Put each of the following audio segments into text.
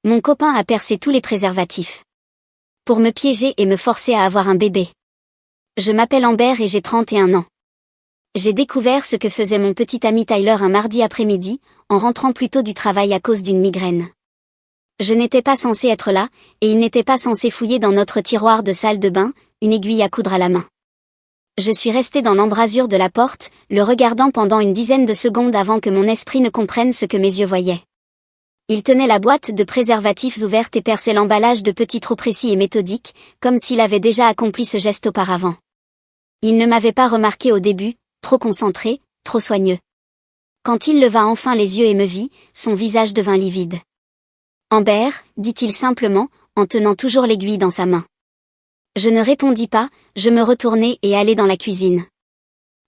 Mon copain a percé tous les préservatifs. Pour me piéger et me forcer à avoir un bébé. Je m'appelle Amber et j'ai 31 ans. J'ai découvert ce que faisait mon petit ami Tyler un mardi après-midi, en rentrant plus tôt du travail à cause d'une migraine. Je n'étais pas censée être là, et il n'était pas censé fouiller dans notre tiroir de salle de bain, une aiguille à coudre à la main. Je suis restée dans l'embrasure de la porte, le regardant pendant une dizaine de secondes avant que mon esprit ne comprenne ce que mes yeux voyaient. Il tenait la boîte de préservatifs ouverte et perçait l'emballage de petits trous précis et méthodiques, comme s'il avait déjà accompli ce geste auparavant. Il ne m'avait pas remarqué au début, trop concentré, trop soigneux. Quand il leva enfin les yeux et me vit, son visage devint livide. « Amber », dit-il simplement, en tenant toujours l'aiguille dans sa main. Je ne répondis pas, je me retournai et allai dans la cuisine.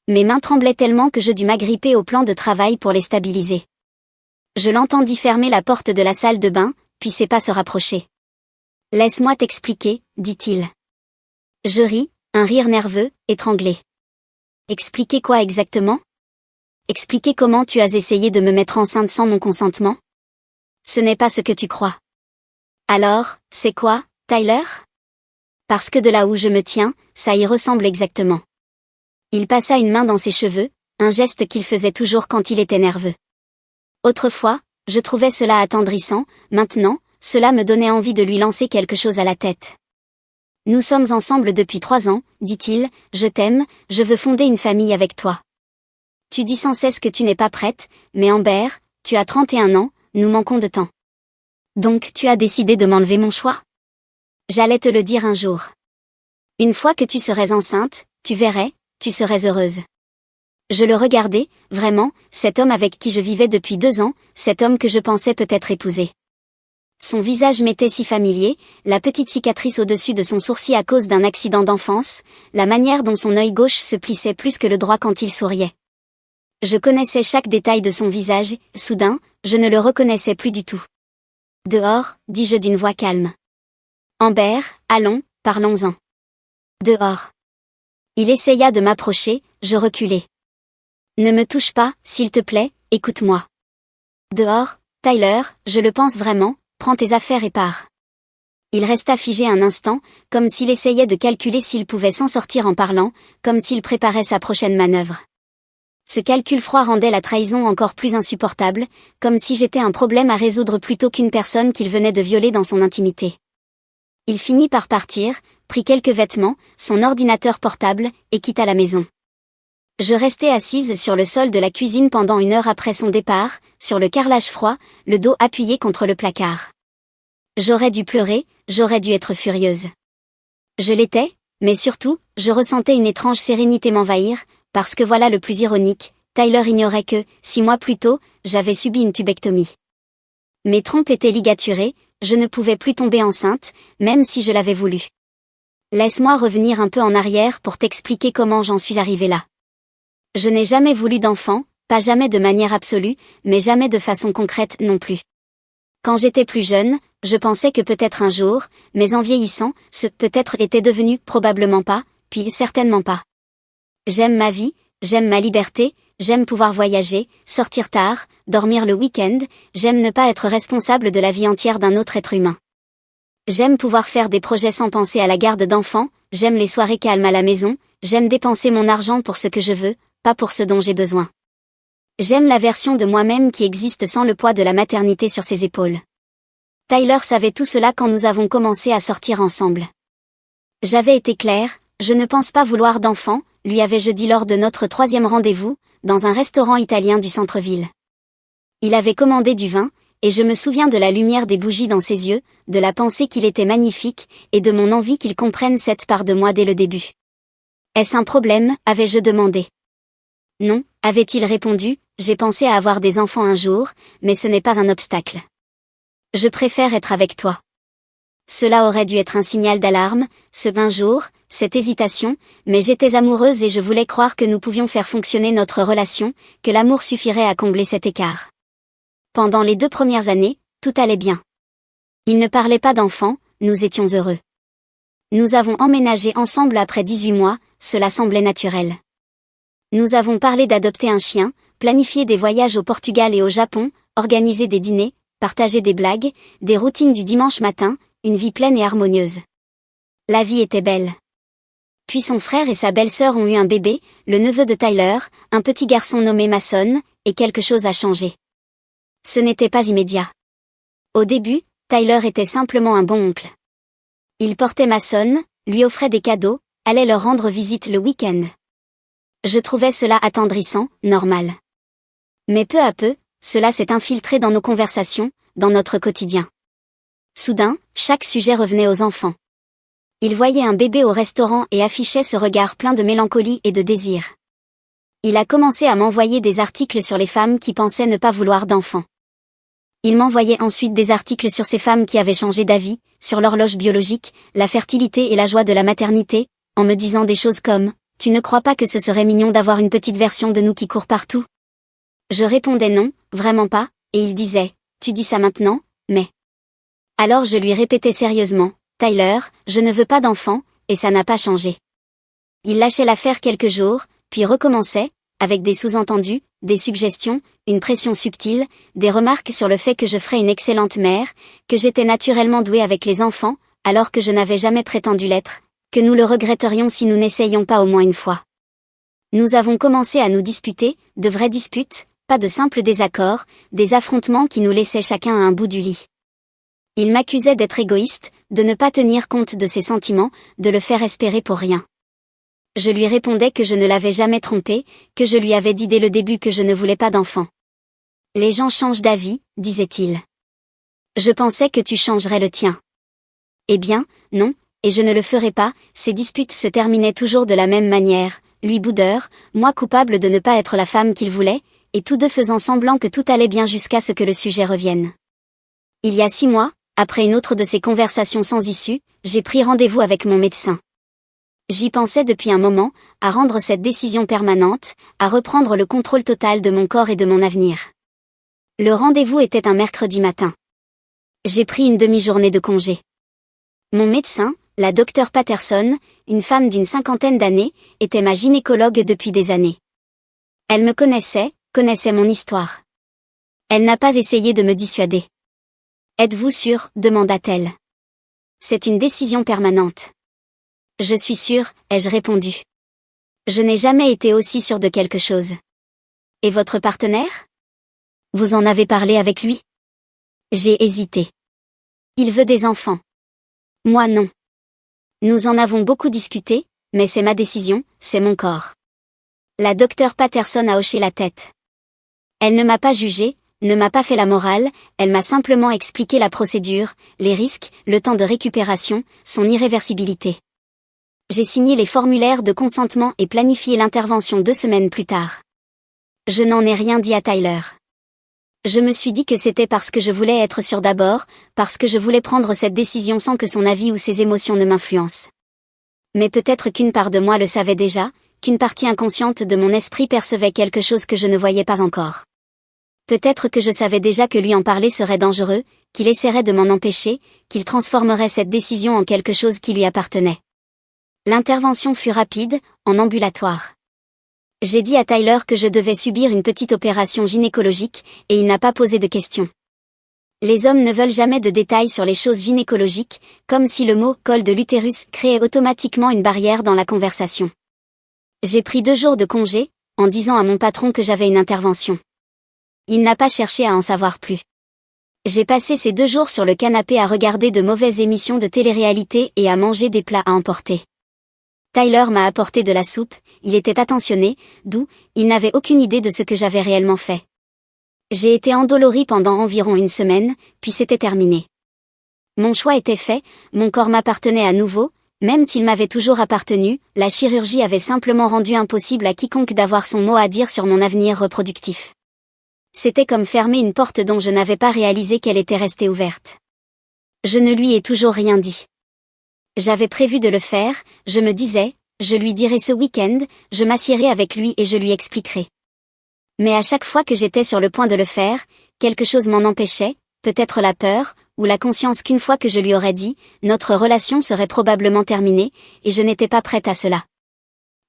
Mes mains tremblaient tellement que je dus m'agripper au plan de travail pour les stabiliser. Je l'entendis fermer la porte de la salle de bain, puis ses pas se rapprocher. « Laisse-moi t'expliquer », dit-il. Je ris, un rire nerveux, étranglé. « Expliquer quoi exactement ? Expliquer comment tu as essayé de me mettre enceinte sans mon consentement ? Ce n'est pas ce que tu crois. Alors, c'est quoi, Tyler ? Parce que de là où je me tiens, ça y ressemble exactement. Il passa une main dans ses cheveux, un geste qu'il faisait toujours quand il était nerveux. Autrefois, je trouvais cela attendrissant, maintenant, cela me donnait envie de lui lancer quelque chose à la tête. Nous sommes ensemble depuis 3 ans, dit-il, je t'aime, je veux fonder une famille avec toi. Tu dis sans cesse que tu n'es pas prête, mais Amber, tu as 31 ans, nous manquons de temps. Donc tu as décidé de m'enlever mon choix ? J'allais te le dire un jour. Une fois que tu serais enceinte, tu verrais, tu serais heureuse. Je le regardais, vraiment, cet homme avec qui je vivais depuis 2 ans, cet homme que je pensais peut-être épouser. Son visage m'était si familier, la petite cicatrice au-dessus de son sourcil à cause d'un accident d'enfance, la manière dont son œil gauche se plissait plus que le droit quand il souriait. Je connaissais chaque détail de son visage, soudain, je ne le reconnaissais plus du tout. « Dehors », dis-je d'une voix calme. « Amber, allons, parlons-en. » Dehors. Il essaya de m'approcher, je reculai. « Ne me touche pas, s'il te plaît, écoute-moi. » Dehors, Tyler, je le pense vraiment, prends tes affaires et pars. Il resta figé un instant, comme s'il essayait de calculer s'il pouvait s'en sortir en parlant, comme s'il préparait sa prochaine manœuvre. Ce calcul froid rendait la trahison encore plus insupportable, comme si j'étais un problème à résoudre plutôt qu'une personne qu'il venait de violer dans son intimité. Il finit par partir, prit quelques vêtements, son ordinateur portable, et quitta la maison. Je restai assise sur le sol de la cuisine pendant 1 heure après son départ, sur le carrelage froid, le dos appuyé contre le placard. J'aurais dû pleurer, j'aurais dû être furieuse. Je l'étais, mais surtout, je ressentais une étrange sérénité m'envahir, parce que voilà le plus ironique, Tyler ignorait que, 6 mois plus tôt, j'avais subi une tubectomie. Mes trompes étaient ligaturées, je ne pouvais plus tomber enceinte, même si je l'avais voulu. Laisse-moi revenir un peu en arrière pour t'expliquer comment j'en suis arrivée là. Je n'ai jamais voulu d'enfant, pas jamais de manière absolue, mais jamais de façon concrète non plus. Quand j'étais plus jeune, je pensais que peut-être un jour, mais en vieillissant, ce peut-être était devenu probablement pas, puis certainement pas. J'aime ma vie, j'aime ma liberté, j'aime pouvoir voyager, sortir tard, dormir le week-end, j'aime ne pas être responsable de la vie entière d'un autre être humain. J'aime pouvoir faire des projets sans penser à la garde d'enfants, j'aime les soirées calmes à la maison, j'aime dépenser mon argent pour ce que je veux, pas pour ce dont j'ai besoin. J'aime la version de moi-même qui existe sans le poids de la maternité sur ses épaules. Tyler savait tout cela quand nous avons commencé à sortir ensemble. J'avais été claire, je ne pense pas vouloir d'enfant, lui avais-je dit lors de notre 3e rendez-vous, dans un restaurant italien du centre-ville. Il avait commandé du vin, et je me souviens de la lumière des bougies dans ses yeux, de la pensée qu'il était magnifique, et de mon envie qu'il comprenne cette part de moi dès le début. Est-ce un problème, avais-je demandé. Non, avait-il répondu, j'ai pensé à avoir des enfants un jour, mais ce n'est pas un obstacle. Je préfère être avec toi. Cela aurait dû être un signal d'alarme, ce un jour, cette hésitation, mais j'étais amoureuse et je voulais croire que nous pouvions faire fonctionner notre relation, que l'amour suffirait à combler cet écart. Pendant les 2 premières années, tout allait bien. Il ne parlait pas d'enfants, nous étions heureux. Nous avons emménagé ensemble après 18 mois, cela semblait naturel. Nous avons parlé d'adopter un chien, planifier des voyages au Portugal et au Japon, organiser des dîners, partager des blagues, des routines du dimanche matin, une vie pleine et harmonieuse. La vie était belle. Puis son frère et sa belle-sœur ont eu un bébé, le neveu de Tyler, un petit garçon nommé Mason, et quelque chose a changé. Ce n'était pas immédiat. Au début, Tyler était simplement un bon oncle. Il portait Mason, lui offrait des cadeaux, allait leur rendre visite le week-end. Je trouvais cela attendrissant, normal. Mais peu à peu, cela s'est infiltré dans nos conversations, dans notre quotidien. Soudain, chaque sujet revenait aux enfants. Il voyait un bébé au restaurant et affichait ce regard plein de mélancolie et de désir. Il a commencé à m'envoyer des articles sur les femmes qui pensaient ne pas vouloir d'enfants. Il m'envoyait ensuite des articles sur ces femmes qui avaient changé d'avis, sur l'horloge biologique, la fertilité et la joie de la maternité, en me disant des choses comme « Tu ne crois pas que ce serait mignon d'avoir une petite version de nous qui court partout ?» Je répondais non, vraiment pas, et il disait « Tu dis ça maintenant, mais… » Alors je lui répétais sérieusement « Tyler, je ne veux pas d'enfant, et ça n'a pas changé. » Il lâchait l'affaire quelques jours, puis recommençait, avec des sous-entendus, des suggestions, une pression subtile, des remarques sur le fait que je ferais une excellente mère, que j'étais naturellement douée avec les enfants, alors que je n'avais jamais prétendu l'être, que nous le regretterions si nous n'essayions pas au moins une fois. Nous avons commencé à nous disputer, de vraies disputes, pas de simples désaccords, des affrontements qui nous laissaient chacun à un bout du lit. Il m'accusait d'être égoïste, de ne pas tenir compte de ses sentiments, de le faire espérer pour rien. Je lui répondais que je ne l'avais jamais trompé, que je lui avais dit dès le début que je ne voulais pas d'enfant. Les gens changent d'avis, disait-il. Je pensais que tu changerais le tien. Eh bien, non, et je ne le ferai pas, ces disputes se terminaient toujours de la même manière, lui boudeur, moi coupable de ne pas être la femme qu'il voulait, et tous deux faisant semblant que tout allait bien jusqu'à ce que le sujet revienne. Il y a 6 mois, après une autre de ces conversations sans issue, j'ai pris rendez-vous avec mon médecin. J'y pensais depuis un moment, à rendre cette décision permanente, à reprendre le contrôle total de mon corps et de mon avenir. Le rendez-vous était un mercredi matin. J'ai pris une demi-journée de congé. Mon médecin, la docteure Patterson, une femme d'une 50aine d'années, était ma gynécologue depuis des années. Elle me connaissait mon histoire. Elle n'a pas essayé de me dissuader. « Êtes-vous sûr ?» demanda-t-elle. « C'est une décision permanente. » « Je suis sûre » ai-je répondu. Je n'ai jamais été aussi sûre de quelque chose. « Et votre partenaire ? Vous en avez parlé avec lui ? » J'ai hésité. « Il veut des enfants. » Moi non. Nous en avons beaucoup discuté, mais c'est ma décision, c'est mon corps. La docteure Patterson a hoché la tête. Elle ne m'a pas jugée, ne m'a pas fait la morale, elle m'a simplement expliqué la procédure, les risques, le temps de récupération, son irréversibilité. J'ai signé les formulaires de consentement et planifié l'intervention 2 semaines plus tard. Je n'en ai rien dit à Tyler. Je me suis dit que c'était parce que je voulais être sûre d'abord, parce que je voulais prendre cette décision sans que son avis ou ses émotions ne m'influencent. Mais peut-être qu'une part de moi le savait déjà, qu'une partie inconsciente de mon esprit percevait quelque chose que je ne voyais pas encore. Peut-être que je savais déjà que lui en parler serait dangereux, qu'il essaierait de m'en empêcher, qu'il transformerait cette décision en quelque chose qui lui appartenait. L'intervention fut rapide, en ambulatoire. J'ai dit à Tyler que je devais subir une petite opération gynécologique, et il n'a pas posé de questions. Les hommes ne veulent jamais de détails sur les choses gynécologiques, comme si le mot « col de l'utérus » créait automatiquement une barrière dans la conversation. J'ai pris 2 jours de congé, en disant à mon patron que j'avais une intervention. Il n'a pas cherché à en savoir plus. J'ai passé ces 2 jours sur le canapé à regarder de mauvaises émissions de télé-réalité et à manger des plats à emporter. Tyler m'a apporté de la soupe, il était attentionné, doux, il n'avait aucune idée de ce que j'avais réellement fait. J'ai été endolorie pendant environ 1 semaine, puis c'était terminé. Mon choix était fait, mon corps m'appartenait à nouveau, même s'il m'avait toujours appartenu, la chirurgie avait simplement rendu impossible à quiconque d'avoir son mot à dire sur mon avenir reproductif. C'était comme fermer une porte dont je n'avais pas réalisé qu'elle était restée ouverte. Je ne lui ai toujours rien dit. J'avais prévu de le faire, je me disais, je lui dirai ce week-end, je m'assiérai avec lui et je lui expliquerai. Mais à chaque fois que j'étais sur le point de le faire, quelque chose m'en empêchait, peut-être la peur, ou la conscience qu'une fois que je lui aurais dit, notre relation serait probablement terminée, et je n'étais pas prête à cela.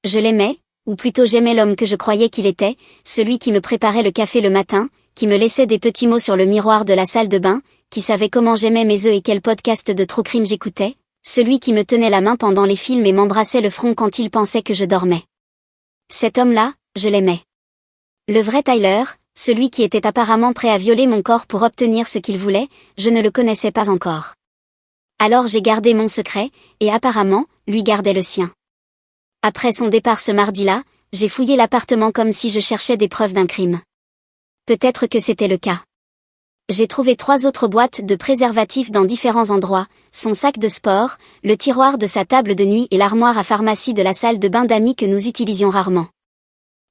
Je l'aimais, ou plutôt j'aimais l'homme que je croyais qu'il était, celui qui me préparait le café le matin, qui me laissait des petits mots sur le miroir de la salle de bain, qui savait comment j'aimais mes œufs et quel podcast de true crime j'écoutais, celui qui me tenait la main pendant les films et m'embrassait le front quand il pensait que je dormais. Cet homme-là, je l'aimais. Le vrai Tyler, celui qui était apparemment prêt à violer mon corps pour obtenir ce qu'il voulait, je ne le connaissais pas encore. Alors j'ai gardé mon secret, et apparemment, lui gardait le sien. Après son départ ce mardi-là, j'ai fouillé l'appartement comme si je cherchais des preuves d'un crime. Peut-être que c'était le cas. J'ai trouvé 3 autres boîtes de préservatifs dans différents endroits, son sac de sport, le tiroir de sa table de nuit et l'armoire à pharmacie de la salle de bain d'amis que nous utilisions rarement.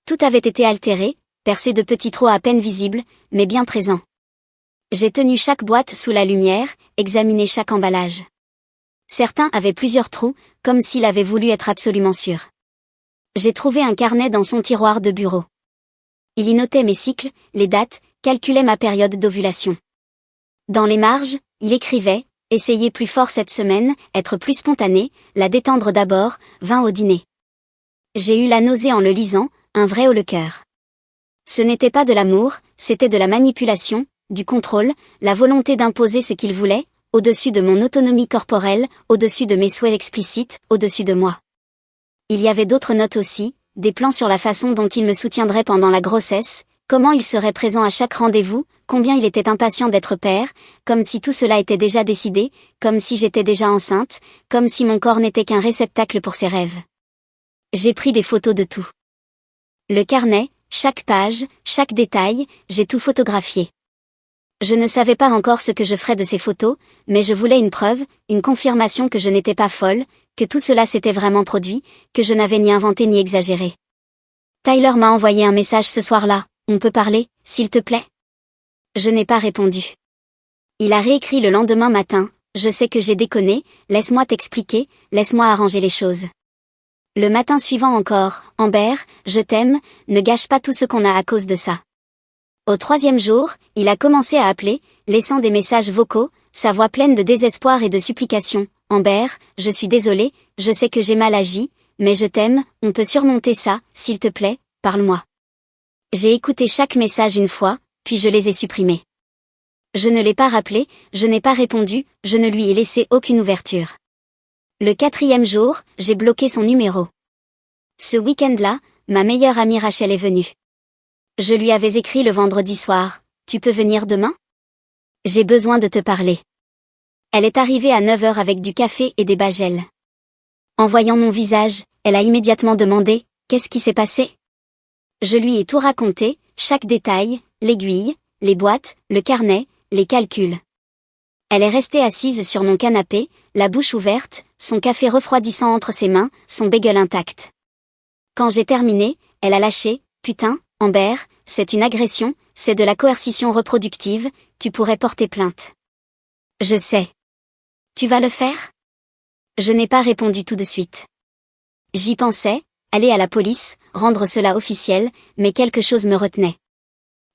Tout avait été altéré, percé de petits trous à peine visibles, mais bien présents. J'ai tenu chaque boîte sous la lumière, examiné chaque emballage. Certains avaient plusieurs trous, comme s'il avait voulu être absolument sûr. J'ai trouvé un carnet dans son tiroir de bureau. Il y notait mes cycles, les dates, calculait ma période d'ovulation. Dans les marges, il écrivait « Essayez plus fort cette semaine, être plus spontané, la détendre d'abord, vin au dîner ». J'ai eu la nausée en le lisant, un vrai haut-le-cœur. Ce n'était pas de l'amour, c'était de la manipulation, du contrôle, la volonté d'imposer ce qu'il voulait, au-dessus de mon autonomie corporelle, au-dessus de mes souhaits explicites, au-dessus de moi. Il y avait d'autres notes aussi, des plans sur la façon dont il me soutiendrait pendant la grossesse, comment il serait présent à chaque rendez-vous, combien il était impatient d'être père, comme si tout cela était déjà décidé, comme si j'étais déjà enceinte, comme si mon corps n'était qu'un réceptacle pour ses rêves. J'ai pris des photos de tout. Le carnet, chaque page, chaque détail, j'ai tout photographié. Je ne savais pas encore ce que je ferais de ces photos, mais je voulais une preuve, une confirmation que je n'étais pas folle, que tout cela s'était vraiment produit, que je n'avais ni inventé ni exagéré. Tyler m'a envoyé un message ce soir-là, on peut parler, s'il te plaît? Je n'ai pas répondu. Il a réécrit le lendemain matin, je sais que j'ai déconné, laisse-moi t'expliquer, laisse-moi arranger les choses. Le matin suivant encore, Amber, je t'aime, ne gâche pas tout ce qu'on a à cause de ça. Au 3e jour, il a commencé à appeler, laissant des messages vocaux, sa voix pleine de désespoir et de supplication. Amber, je suis désolé, je sais que j'ai mal agi, mais je t'aime, on peut surmonter ça, s'il te plaît, parle-moi. J'ai écouté chaque message une fois, puis je les ai supprimés. Je ne l'ai pas rappelé, je n'ai pas répondu, je ne lui ai laissé aucune ouverture. Le 4e jour, j'ai bloqué son numéro. Ce week-end-là, ma meilleure amie Rachel est venue. Je lui avais écrit le vendredi soir, tu peux venir demain? J'ai besoin de te parler. Elle est arrivée à 9h avec du café et des bagels. En voyant mon visage, elle a immédiatement demandé, qu'est-ce qui s'est passé? Je lui ai tout raconté, chaque détail, l'aiguille, les boîtes, le carnet, les calculs. Elle est restée assise sur mon canapé, la bouche ouverte, son café refroidissant entre ses mains, son bagel intact. Quand j'ai terminé, elle a lâché, putain, Amber, c'est une agression, c'est de la coercition reproductive, tu pourrais porter plainte. Je sais. Tu vas le faire? Je n'ai pas répondu tout de suite. J'y pensais, aller à la police, rendre cela officiel, mais quelque chose me retenait.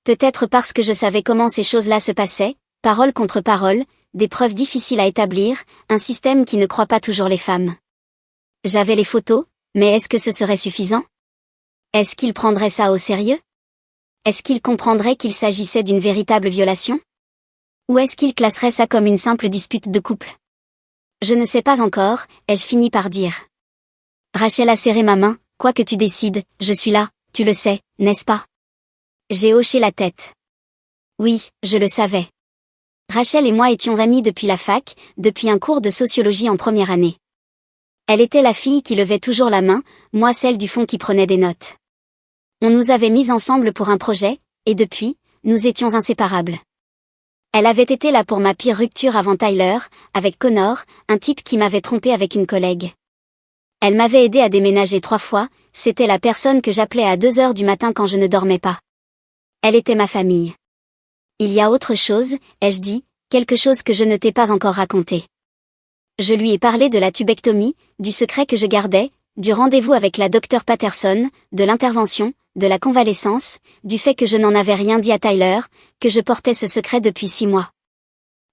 Peut-être parce que je savais comment ces choses-là se passaient, parole contre parole, des preuves difficiles à établir, un système qui ne croit pas toujours les femmes. J'avais les photos, mais est-ce que ce serait suffisant? Est-ce qu'il prendrait ça au sérieux? Est-ce qu'il comprendrait qu'il s'agissait d'une véritable violation? Ou est-ce qu'il classerait ça comme une simple dispute de couple? Je ne sais pas encore, ai-je fini par dire. Rachel a serré ma main, quoi que tu décides, je suis là, tu le sais, n'est-ce pas? J'ai hoché la tête. Oui, je le savais. Rachel et moi étions amies depuis la fac, depuis un cours de sociologie en première année. Elle était la fille qui levait toujours la main, moi celle du fond qui prenait des notes. On nous avait mis ensemble pour un projet, et depuis, nous étions inséparables. Elle avait été là pour ma pire rupture avant Tyler, avec Connor, un type qui m'avait trompé avec une collègue. Elle m'avait aidé à déménager 3 fois, c'était la personne que j'appelais à 2h du matin quand je ne dormais pas. Elle était ma famille. Il y a autre chose, ai-je dit, quelque chose que je ne t'ai pas encore raconté. Je lui ai parlé de la tubectomie, du secret que je gardais, du rendez-vous avec la Dr Patterson, de l'intervention, de la convalescence, du fait que je n'en avais rien dit à Tyler, que je portais ce secret depuis 6 mois.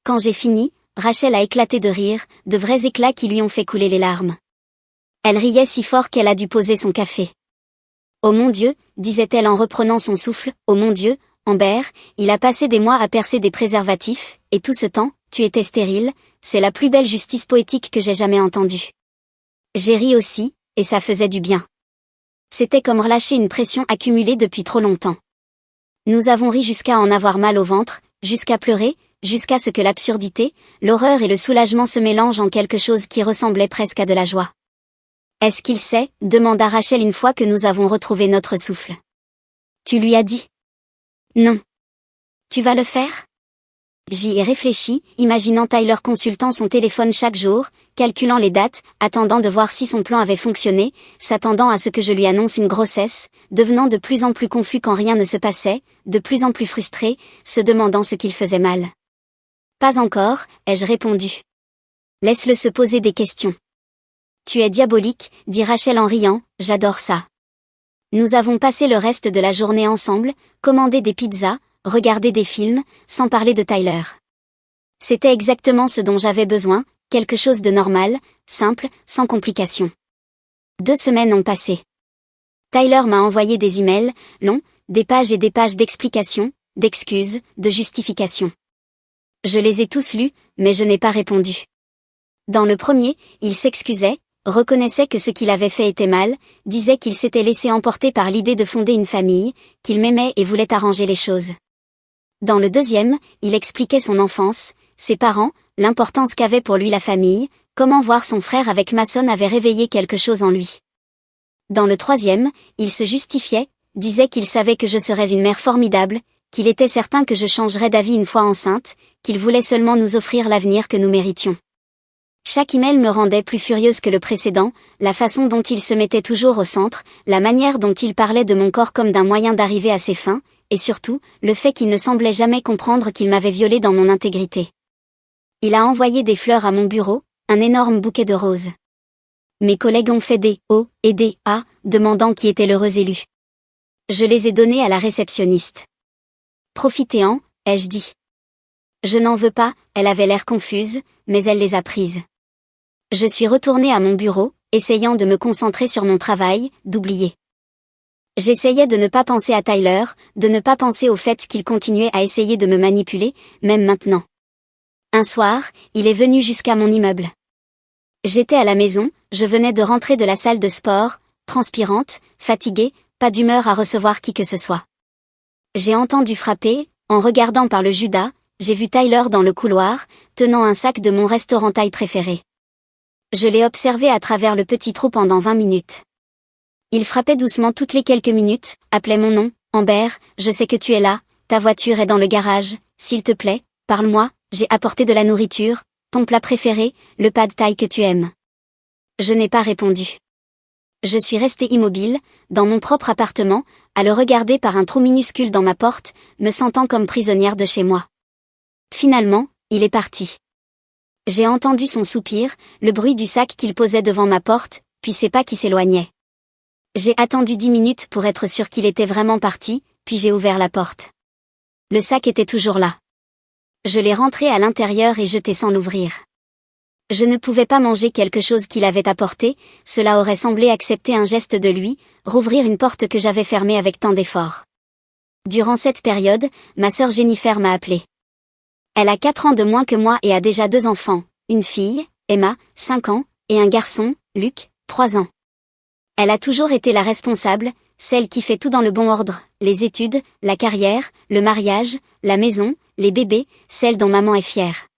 Quand j'ai fini, Rachel a éclaté de rire, de vrais éclats qui lui ont fait couler les larmes. Elle riait si fort qu'elle a dû poser son café. « Oh mon Dieu », disait-elle en reprenant son souffle, « oh mon Dieu, Amber, il a passé des mois à percer des préservatifs, et tout ce temps, tu étais stérile, c'est la plus belle justice poétique que j'ai jamais entendue. J'ai ri aussi, et ça faisait du bien. C'était comme relâcher une pression accumulée depuis trop longtemps. Nous avons ri jusqu'à en avoir mal au ventre, jusqu'à pleurer, jusqu'à ce que l'absurdité, l'horreur et le soulagement se mélangent en quelque chose qui ressemblait presque à de la joie. Est-ce qu'il sait, demanda Rachel une fois que nous avons retrouvé notre souffle. Tu lui as dit? Non. Tu vas le faire? J'y ai réfléchi, imaginant Tyler consultant son téléphone chaque jour, calculant les dates, attendant de voir si son plan avait fonctionné, s'attendant à ce que je lui annonce une grossesse, devenant de plus en plus confus quand rien ne se passait, de plus en plus frustré, se demandant ce qu'il faisait mal. Pas encore, ai-je répondu. Laisse-le se poser des questions. Tu es diabolique, dit Rachel en riant, j'adore ça. Nous avons passé le reste de la journée ensemble, commandé des pizzas, regardé des films, sans parler de Tyler. C'était exactement ce dont j'avais besoin, quelque chose de normal, simple, sans complications. 2 semaines ont passé. Tyler m'a envoyé des emails, longs, des pages et des pages d'explications, d'excuses, de justifications. Je les ai tous lus, mais je n'ai pas répondu. Dans le premier, il s'excusait, reconnaissait que ce qu'il avait fait était mal, disait qu'il s'était laissé emporter par l'idée de fonder une famille, qu'il m'aimait et voulait arranger les choses. Dans le deuxième, il expliquait son enfance, ses parents, l'importance qu'avait pour lui la famille, comment voir son frère avec Mason avait réveillé quelque chose en lui. Dans le troisième, il se justifiait, disait qu'il savait que je serais une mère formidable, qu'il était certain que je changerais d'avis une fois enceinte, qu'il voulait seulement nous offrir l'avenir que nous méritions. Chaque email me rendait plus furieuse que le précédent, la façon dont il se mettait toujours au centre, la manière dont il parlait de mon corps comme d'un moyen d'arriver à ses fins, et surtout, le fait qu'il ne semblait jamais comprendre qu'il m'avait violée dans mon intégrité. Il a envoyé des fleurs à mon bureau, un énorme bouquet de roses. Mes collègues ont fait des O et des A, demandant qui était l'heureux élu. Je les ai donnés à la réceptionniste. Profitez-en, ai-je dit. Je n'en veux pas, elle avait l'air confuse, mais elle les a prises. Je suis retournée à mon bureau, essayant de me concentrer sur mon travail, d'oublier. J'essayais de ne pas penser à Tyler, de ne pas penser au fait qu'il continuait à essayer de me manipuler, même maintenant. Un soir, il est venu jusqu'à mon immeuble. J'étais à la maison, je venais de rentrer de la salle de sport, transpirante, fatiguée, pas d'humeur à recevoir qui que ce soit. J'ai entendu frapper, en regardant par le Judas, j'ai vu Tyler dans le couloir, tenant un sac de mon restaurant thaï préféré. Je l'ai observé à travers le petit trou pendant 20 minutes. Il frappait doucement toutes les quelques minutes, appelait mon nom, Amber, je sais que tu es là, ta voiture est dans le garage, s'il te plaît, parle-moi, j'ai apporté de la nourriture, ton plat préféré, le pad thaï que tu aimes. Je n'ai pas répondu. Je suis restée immobile, dans mon propre appartement, à le regarder par un trou minuscule dans ma porte, me sentant comme prisonnière de chez moi. Finalement, il est parti. J'ai entendu son soupir, le bruit du sac qu'il posait devant ma porte, puis ses pas qui s'éloignaient. J'ai attendu 10 minutes pour être sûr qu'il était vraiment parti, puis j'ai ouvert la porte. Le sac était toujours là. Je l'ai rentré à l'intérieur et jeté sans l'ouvrir. Je ne pouvais pas manger quelque chose qu'il avait apporté, cela aurait semblé accepter un geste de lui, rouvrir une porte que j'avais fermée avec tant d'efforts. Durant cette période, ma sœur Jennifer m'a appelée. Elle a 4 ans de moins que moi et a déjà 2 enfants, une fille, Emma, 5 ans, et un garçon, Luc, 3 ans. Elle a toujours été la responsable, celle qui fait tout dans le bon ordre, les études, la carrière, le mariage, la maison, les bébés, celle dont maman est fière.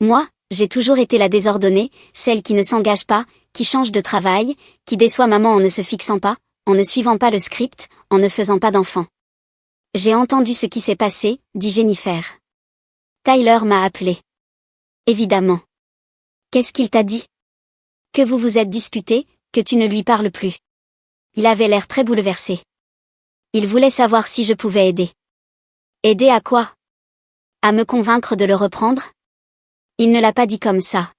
Moi, j'ai toujours été la désordonnée, celle qui ne s'engage pas, qui change de travail, qui déçoit maman en ne se fixant pas, en ne suivant pas le script, en ne faisant pas d'enfants. J'ai entendu ce qui s'est passé, dit Jennifer. Tyler m'a appelé. Évidemment. Qu'est-ce qu'il t'a dit? Que vous vous êtes disputé, que tu ne lui parles plus. Il avait l'air très bouleversé. Il voulait savoir si je pouvais aider. Aider à quoi? À me convaincre de le reprendre? Il ne l'a pas dit comme ça.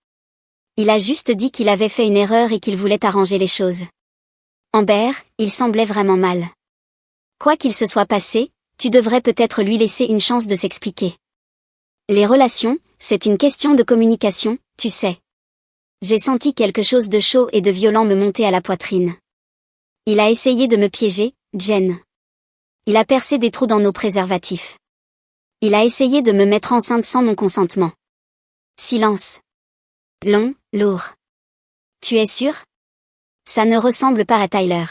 Il a juste dit qu'il avait fait une erreur et qu'il voulait arranger les choses. Amber, il semblait vraiment mal. Quoi qu'il se soit passé, tu devrais peut-être lui laisser une chance de s'expliquer. Les relations, c'est une question de communication, tu sais. J'ai senti quelque chose de chaud et de violent me monter à la poitrine. Il a essayé de me piéger, Jen. Il a percé des trous dans nos préservatifs. Il a essayé de me mettre enceinte sans mon consentement. Silence. Long, lourd. Tu es sûr? Ça ne ressemble pas à Tyler.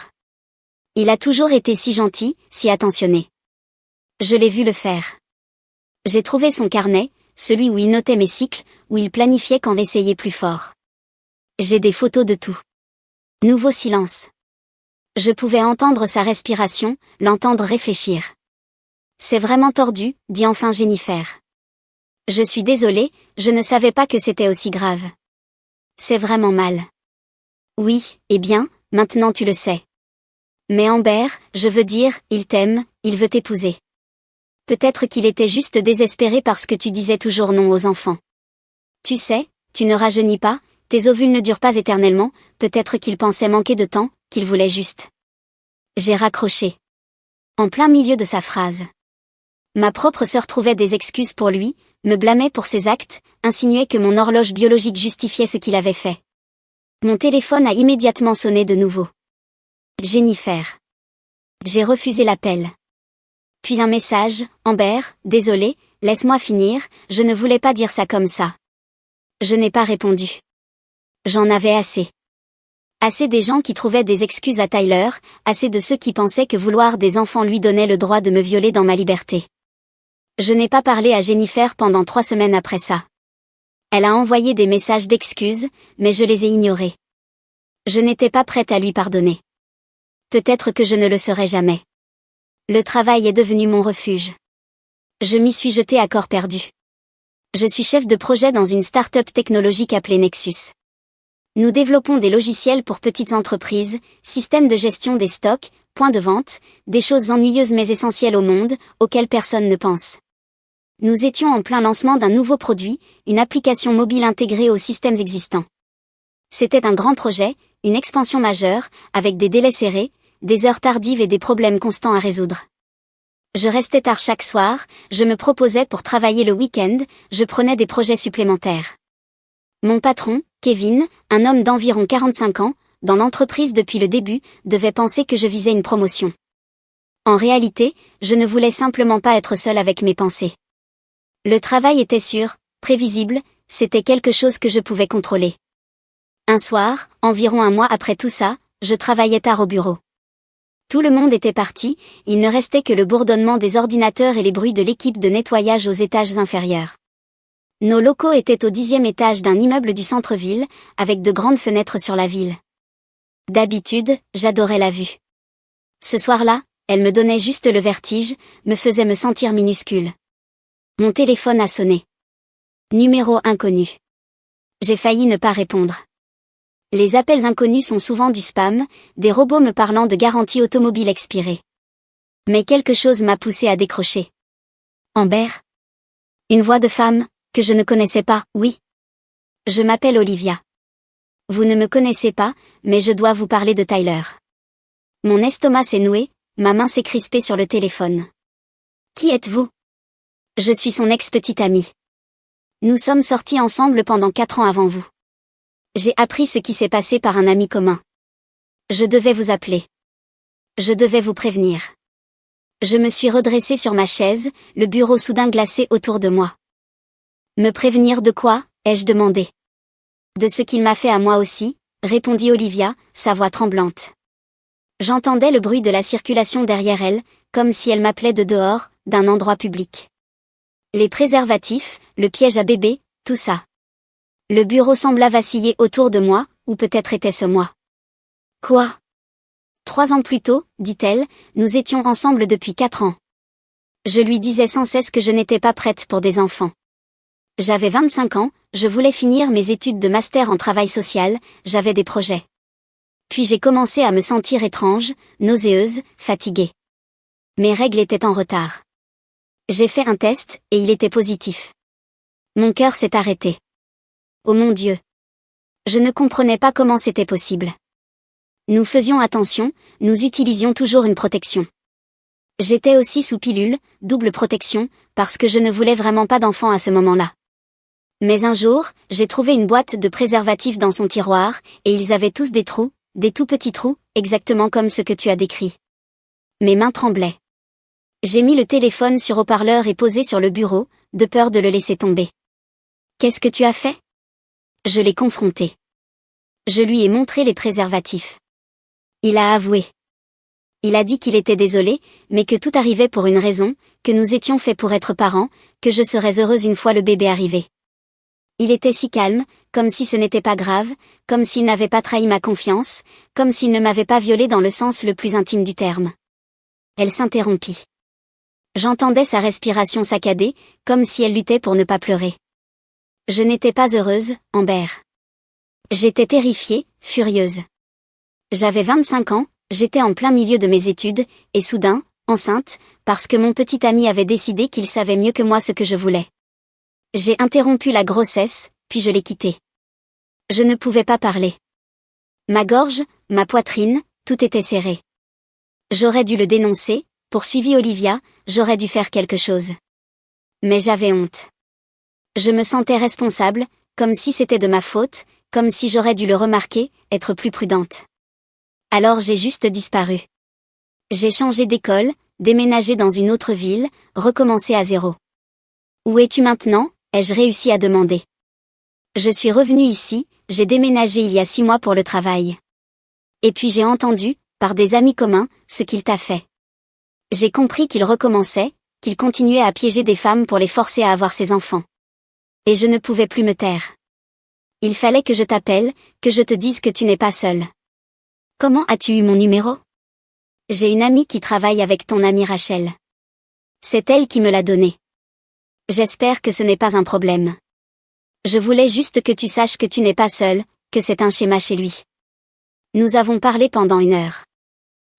Il a toujours été si gentil, si attentionné. Je l'ai vu le faire. J'ai trouvé son carnet, celui où il notait mes cycles, où il planifiait quand j'essayais plus fort. J'ai des photos de tout. Nouveau silence. Je pouvais entendre sa respiration, l'entendre réfléchir. C'est vraiment tordu, dit enfin Jennifer. Je suis désolée, je ne savais pas que c'était aussi grave. C'est vraiment mal. Oui, eh bien, maintenant tu le sais. Mais Amber, je veux dire, il t'aime, il veut t'épouser. Peut-être qu'il était juste désespéré parce que tu disais toujours non aux enfants. Tu sais, tu ne rajeunis pas, tes ovules ne durent pas éternellement, peut-être qu'il pensait manquer de temps, qu'il voulait juste. J'ai raccroché. En plein milieu de sa phrase. Ma propre sœur trouvait des excuses pour lui, me blâmait pour ses actes, insinuait que mon horloge biologique justifiait ce qu'il avait fait. Mon téléphone a immédiatement sonné de nouveau. Jennifer. J'ai refusé l'appel. Puis un message, Amber, désolé, laisse-moi finir, je ne voulais pas dire ça comme ça. Je n'ai pas répondu. J'en avais assez. Assez des gens qui trouvaient des excuses à Tyler, assez de ceux qui pensaient que vouloir des enfants lui donnait le droit de me violer dans ma liberté. Je n'ai pas parlé à Jennifer pendant 3 semaines après ça. Elle a envoyé des messages d'excuses, mais je les ai ignorés. Je n'étais pas prête à lui pardonner. Peut-être que je ne le serai jamais. Le travail est devenu mon refuge. Je m'y suis jetée à corps perdu. Je suis chef de projet dans une start-up technologique appelée Nexus. Nous développons des logiciels pour petites entreprises, systèmes de gestion des stocks, points de vente, des choses ennuyeuses mais essentielles au monde, auxquelles personne ne pense. Nous étions en plein lancement d'un nouveau produit, une application mobile intégrée aux systèmes existants. C'était un grand projet, une expansion majeure, avec des délais serrés, des heures tardives et des problèmes constants à résoudre. Je restais tard chaque soir, je me proposais pour travailler le week-end, je prenais des projets supplémentaires. Mon patron, Kevin, un homme d'environ 45 ans, dans l'entreprise depuis le début, devait penser que je visais une promotion. En réalité, je ne voulais simplement pas être seule avec mes pensées. Le travail était sûr, prévisible, c'était quelque chose que je pouvais contrôler. Un soir, environ un mois après tout ça, je travaillais tard au bureau. Tout le monde était parti, il ne restait que le bourdonnement des ordinateurs et les bruits de l'équipe de nettoyage aux étages inférieurs. Nos locaux étaient au 10e étage d'un immeuble du centre-ville, avec de grandes fenêtres sur la ville. D'habitude, j'adorais la vue. Ce soir-là, elle me donnait juste le vertige, me faisait me sentir minuscule. Mon téléphone a sonné. Numéro inconnu. J'ai failli ne pas répondre. Les appels inconnus sont souvent du spam, des robots me parlant de garantie automobile expirée. Mais quelque chose m'a poussé à décrocher. Amber? Une voix de femme, que je ne connaissais pas, oui. Je m'appelle Olivia. Vous ne me connaissez pas, mais je dois vous parler de Tyler. Mon estomac s'est noué, ma main s'est crispée sur le téléphone. Qui êtes-vous? Je suis son ex-petite amie. Nous sommes sortis ensemble pendant 4 ans avant vous. J'ai appris ce qui s'est passé par un ami commun. Je devais vous appeler. Je devais vous prévenir. Je me suis redressée sur ma chaise, le bureau soudain glacé autour de moi. Me prévenir de quoi, ai-je demandé. De ce qu'il m'a fait à moi aussi, répondit Olivia, sa voix tremblante. J'entendais le bruit de la circulation derrière elle, comme si elle m'appelait de dehors, d'un endroit public. Les préservatifs, le piège à bébé, tout ça. Le bureau sembla vaciller autour de moi, ou peut-être était-ce moi. Quoi? 3 ans plus tôt, dit-elle, nous étions ensemble depuis 4 ans. Je lui disais sans cesse que je n'étais pas prête pour des enfants. J'avais 25 ans, je voulais finir mes études de master en travail social, j'avais des projets. Puis j'ai commencé à me sentir étrange, nauséeuse, fatiguée. Mes règles étaient en retard. J'ai fait un test, et il était positif. Mon cœur s'est arrêté. Oh mon Dieu! Je ne comprenais pas comment c'était possible. Nous faisions attention, nous utilisions toujours une protection. J'étais aussi sous pilule, double protection, parce que je ne voulais vraiment pas d'enfant à ce moment-là. Mais un jour, j'ai trouvé une boîte de préservatifs dans son tiroir, et ils avaient tous des trous, des tout petits trous, exactement comme ce que tu as décrit. Mes mains tremblaient. J'ai mis le téléphone sur haut-parleur et posé sur le bureau, de peur de le laisser tomber. Qu'est-ce que tu as fait? Je l'ai confronté. Je lui ai montré les préservatifs. Il a avoué. Il a dit qu'il était désolé, mais que tout arrivait pour une raison, que nous étions faits pour être parents, que je serais heureuse une fois le bébé arrivé. Il était si calme, comme si ce n'était pas grave, comme s'il n'avait pas trahi ma confiance, comme s'il ne m'avait pas violée dans le sens le plus intime du terme. Elle s'interrompit. J'entendais sa respiration saccadée, comme si elle luttait pour ne pas pleurer. Je n'étais pas heureuse, Amber. J'étais terrifiée, furieuse. J'avais 25 ans, j'étais en plein milieu de mes études, et soudain, enceinte, parce que mon petit ami avait décidé qu'il savait mieux que moi ce que je voulais. J'ai interrompu la grossesse, puis je l'ai quitté. Je ne pouvais pas parler. Ma gorge, ma poitrine, tout était serré. J'aurais dû le dénoncer, poursuivit Olivia, j'aurais dû faire quelque chose. Mais j'avais honte. Je me sentais responsable, comme si c'était de ma faute, comme si j'aurais dû le remarquer, être plus prudente. Alors j'ai juste disparu. J'ai changé d'école, déménagé dans une autre ville, recommencé à zéro. Où es-tu maintenant? Ai-je réussi à demander. Je suis revenue ici, j'ai déménagé il y a 6 mois pour le travail. Et puis j'ai entendu, par des amis communs, ce qu'il t'a fait. J'ai compris qu'il recommençait, qu'il continuait à piéger des femmes pour les forcer à avoir ses enfants. Et je ne pouvais plus me taire. Il fallait que je t'appelle, que je te dise que tu n'es pas seule. Comment as-tu eu mon numéro? J'ai une amie qui travaille avec ton amie Rachel. C'est elle qui me l'a donné. J'espère que ce n'est pas un problème. Je voulais juste que tu saches que tu n'es pas seule, que c'est un schéma chez lui. Nous avons parlé pendant 1 heure.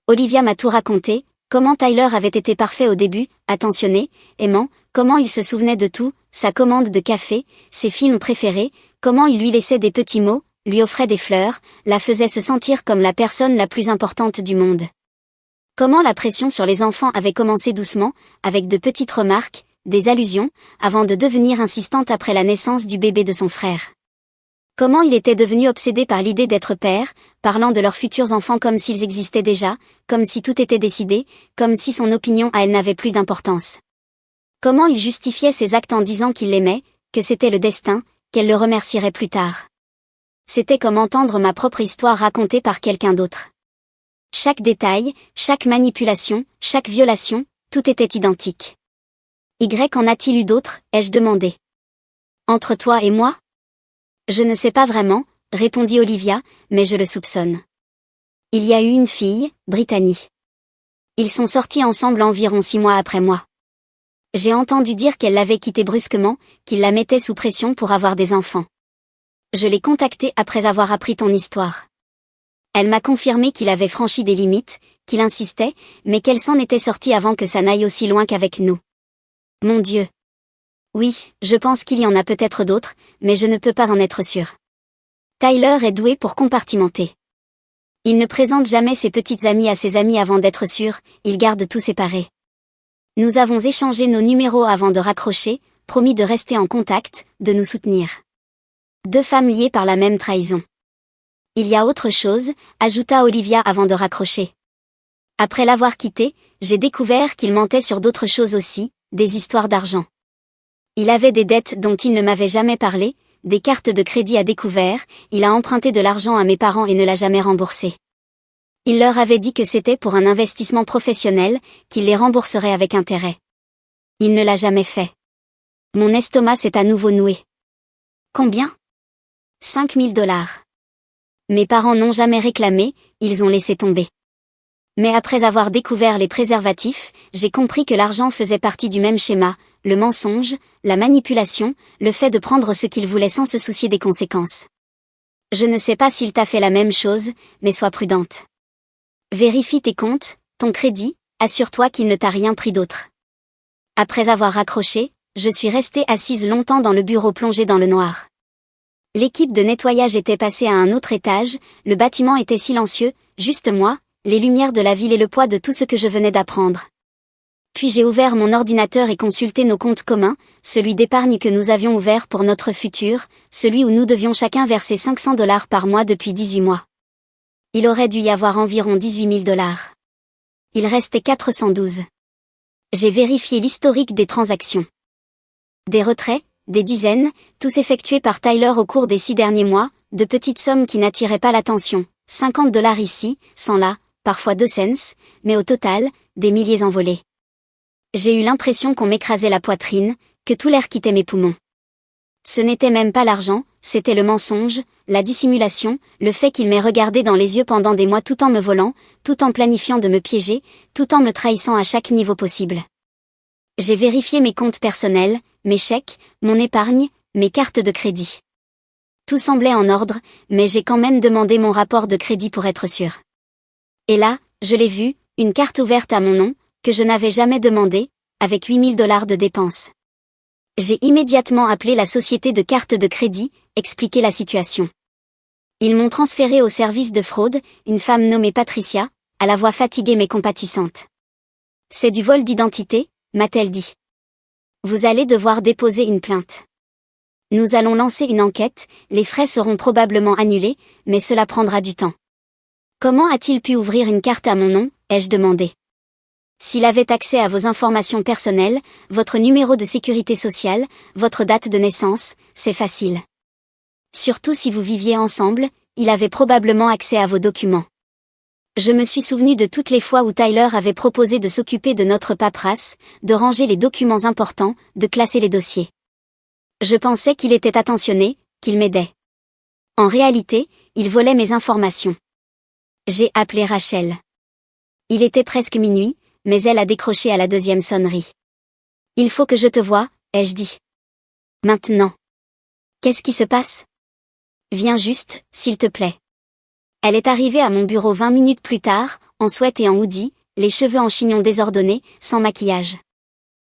Olivia m'a tout raconté, comment Tyler avait été parfait au début, attentionné, aimant, comment il se souvenait de tout, sa commande de café, ses films préférés, comment il lui laissait des petits mots, lui offrait des fleurs, la faisait se sentir comme la personne la plus importante du monde. Comment la pression sur les enfants avait commencé doucement, avec de petites remarques, des allusions, avant de devenir insistante après la naissance du bébé de son frère. Comment il était devenu obsédé par l'idée d'être père, parlant de leurs futurs enfants comme s'ils existaient déjà, comme si tout était décidé, comme si son opinion à elle n'avait plus d'importance. Comment il justifiait ses actes en disant qu'il l'aimait, que c'était le destin, qu'elle le remercierait plus tard. C'était comme entendre ma propre histoire racontée par quelqu'un d'autre. Chaque détail, chaque manipulation, chaque violation, tout était identique. Y en a-t-il eu d'autres, ai-je demandé. Entre toi et moi? Je ne sais pas vraiment, répondit Olivia, mais je le soupçonne. Il y a eu une fille, Brittany. Ils sont sortis ensemble environ 6 mois après moi. J'ai entendu dire qu'elle l'avait quitté brusquement, qu'il la mettait sous pression pour avoir des enfants. Je l'ai contactée après avoir appris ton histoire. Elle m'a confirmé qu'il avait franchi des limites, qu'il insistait, mais qu'elle s'en était sortie avant que ça n'aille aussi loin qu'avec nous. Mon Dieu. Oui, je pense qu'il y en a peut-être d'autres, mais je ne peux pas en être sûre. Tyler est doué pour compartimenter. Il ne présente jamais ses petites amies à ses amis avant d'être sûr, il garde tout séparé. Nous avons échangé nos numéros avant de raccrocher, promis de rester en contact, de nous soutenir. 2 femmes liées par la même trahison. Il y a autre chose, ajouta Olivia avant de raccrocher. Après l'avoir quitté, j'ai découvert qu'il mentait sur d'autres choses aussi, des histoires d'argent. Il avait des dettes dont il ne m'avait jamais parlé, des cartes de crédit à découvert, il a emprunté de l'argent à mes parents et ne l'a jamais remboursé. Il leur avait dit que c'était pour un investissement professionnel, qu'il les rembourserait avec intérêt. Il ne l'a jamais fait. Mon estomac s'est à nouveau noué. Combien? 5 000 $. Mes parents n'ont jamais réclamé, ils ont laissé tomber. Mais après avoir découvert les préservatifs, j'ai compris que l'argent faisait partie du même schéma, le mensonge, la manipulation, le fait de prendre ce qu'il voulait sans se soucier des conséquences. Je ne sais pas s'il t'a fait la même chose, mais sois prudente. Vérifie tes comptes, ton crédit, assure-toi qu'il ne t'a rien pris d'autre. Après avoir raccroché, je suis restée assise longtemps dans le bureau plongé dans le noir. L'équipe de nettoyage était passée à un autre étage, le bâtiment était silencieux, juste moi, les lumières de la ville et le poids de tout ce que je venais d'apprendre. Puis j'ai ouvert mon ordinateur et consulté nos comptes communs, celui d'épargne que nous avions ouvert pour notre futur, celui où nous devions chacun verser 500 $ par mois depuis 18 mois. Il aurait dû y avoir environ 18 000 $. Il restait 412. J'ai vérifié l'historique des transactions. Des retraits, des dizaines, tous effectués par Tyler au cours des 6 derniers mois, de petites sommes qui n'attiraient pas l'attention. $50 ici, 100 là, parfois 2 cents, mais au total, des milliers envolés. J'ai eu l'impression qu'on m'écrasait la poitrine, que tout l'air quittait mes poumons. Ce n'était même pas l'argent, c'était le mensonge, la dissimulation, le fait qu'il m'ait regardé dans les yeux pendant des mois tout en me volant, tout en planifiant de me piéger, tout en me trahissant à chaque niveau possible. J'ai vérifié mes comptes personnels, mes chèques, mon épargne, mes cartes de crédit. Tout semblait en ordre, mais j'ai quand même demandé mon rapport de crédit pour être sûr. Et là, je l'ai vu, une carte ouverte à mon nom, que je n'avais jamais demandé, avec $8000 de dépenses. J'ai immédiatement appelé la société de cartes de crédit, expliqué la situation. Ils m'ont transféré au service de fraude, une femme nommée Patricia, à la voix fatiguée mais compatissante. C'est du vol d'identité, m'a-t-elle dit. Vous allez devoir déposer une plainte. Nous allons lancer une enquête, les frais seront probablement annulés, mais cela prendra du temps. Comment a-t-il pu ouvrir une carte à mon nom, ai-je demandé. S'il avait accès à vos informations personnelles, votre numéro de sécurité sociale, votre date de naissance, c'est facile. Surtout si vous viviez ensemble, il avait probablement accès à vos documents. Je me suis souvenu de toutes les fois où Tyler avait proposé de s'occuper de notre paperasse, de ranger les documents importants, de classer les dossiers. Je pensais qu'il était attentionné, qu'il m'aidait. En réalité, il volait mes informations. J'ai appelé Rachel. Il était presque minuit, mais elle a décroché à la 2e sonnerie. Il faut que je te voie, ai-je dit. Maintenant. Qu'est-ce qui se passe? Viens juste, s'il te plaît. Elle est arrivée à mon bureau 20 minutes plus tard, en sweat et en hoodie, les cheveux en chignon désordonnés, sans maquillage.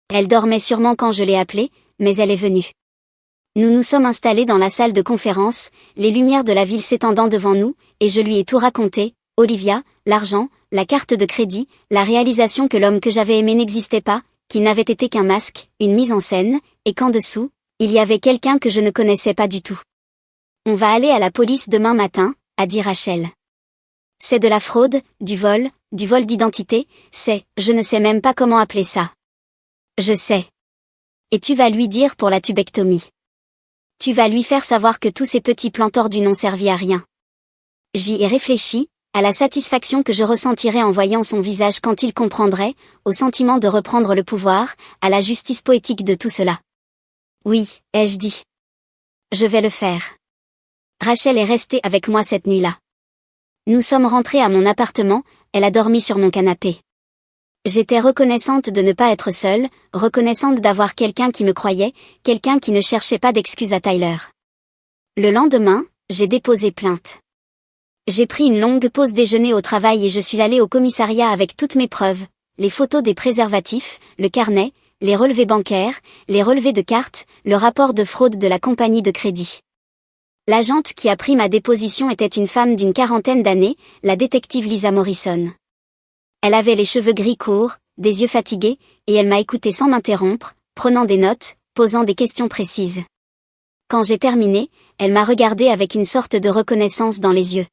Elle dormait sûrement quand je l'ai appelée, mais elle est venue. Nous nous sommes installés dans la salle de conférence, les lumières de la ville s'étendant devant nous, et je lui ai tout raconté, Olivia, l'argent, la carte de crédit, la réalisation que l'homme que j'avais aimé n'existait pas, qu'il n'avait été qu'un masque, une mise en scène, et qu'en dessous, il y avait quelqu'un que je ne connaissais pas du tout. On va aller à la police demain matin, a dit Rachel. C'est de la fraude, du vol d'identité, je ne sais même pas comment appeler ça. Je sais. Et tu vas lui dire pour la tubectomie. Tu vas lui faire savoir que tous ces petits plans tordus n'ont servi à rien. J'y ai réfléchi, à la satisfaction que je ressentirais en voyant son visage quand il comprendrait, au sentiment de reprendre le pouvoir, à la justice poétique de tout cela. Oui, ai-je dit. Je vais le faire. Rachel est restée avec moi cette nuit-là. Nous sommes rentrés à mon appartement, elle a dormi sur mon canapé. J'étais reconnaissante de ne pas être seule, reconnaissante d'avoir quelqu'un qui me croyait, quelqu'un qui ne cherchait pas d'excuses à Tyler. Le lendemain, j'ai déposé plainte. J'ai pris une longue pause déjeuner au travail et je suis allée au commissariat avec toutes mes preuves, les photos des préservatifs, le carnet, les relevés bancaires, les relevés de cartes, le rapport de fraude de la compagnie de crédit. L'agente qui a pris ma déposition était une femme d'une 40aine d'années, la détective Lisa Morrison. Elle avait les cheveux gris courts, des yeux fatigués, et elle m'a écouté sans m'interrompre, prenant des notes, posant des questions précises. Quand j'ai terminé, elle m'a regardé avec une sorte de reconnaissance dans les yeux.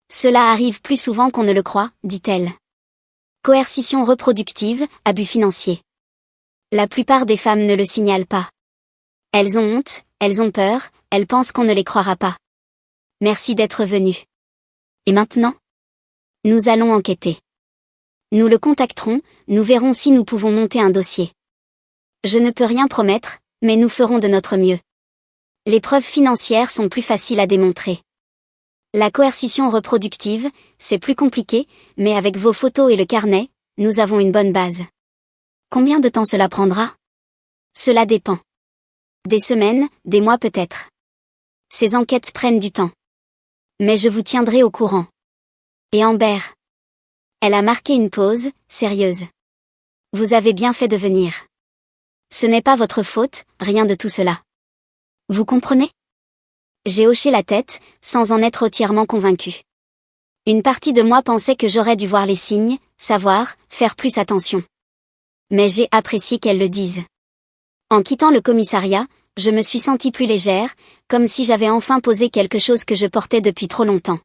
Cela arrive plus souvent qu'on ne le croit, dit-elle. Coercition reproductive, abus financier. La plupart des femmes ne le signalent pas. Elles ont honte, elles ont peur, elles pensent qu'on ne les croira pas. Merci d'être venu. Et maintenant? Nous allons enquêter. Nous le contacterons, nous verrons si nous pouvons monter un dossier. Je ne peux rien promettre, mais nous ferons de notre mieux. Les preuves financières sont plus faciles à démontrer. La coercition reproductive, c'est plus compliqué, mais avec vos photos et le carnet, nous avons une bonne base. Combien de temps cela prendra? Cela dépend. Des semaines, des mois peut-être. Ces enquêtes prennent du temps. Mais je vous tiendrai au courant. Et Amber? Elle a marqué une pause, sérieuse. Vous avez bien fait de venir. Ce n'est pas votre faute, rien de tout cela. Vous comprenez? J'ai hoché la tête, sans en être entièrement convaincue. Une partie de moi pensait que j'aurais dû voir les signes, savoir, faire plus attention. Mais j'ai apprécié qu'elle le dise. En quittant le commissariat, je me suis sentie plus légère, comme si j'avais enfin posé quelque chose que je portais depuis trop longtemps.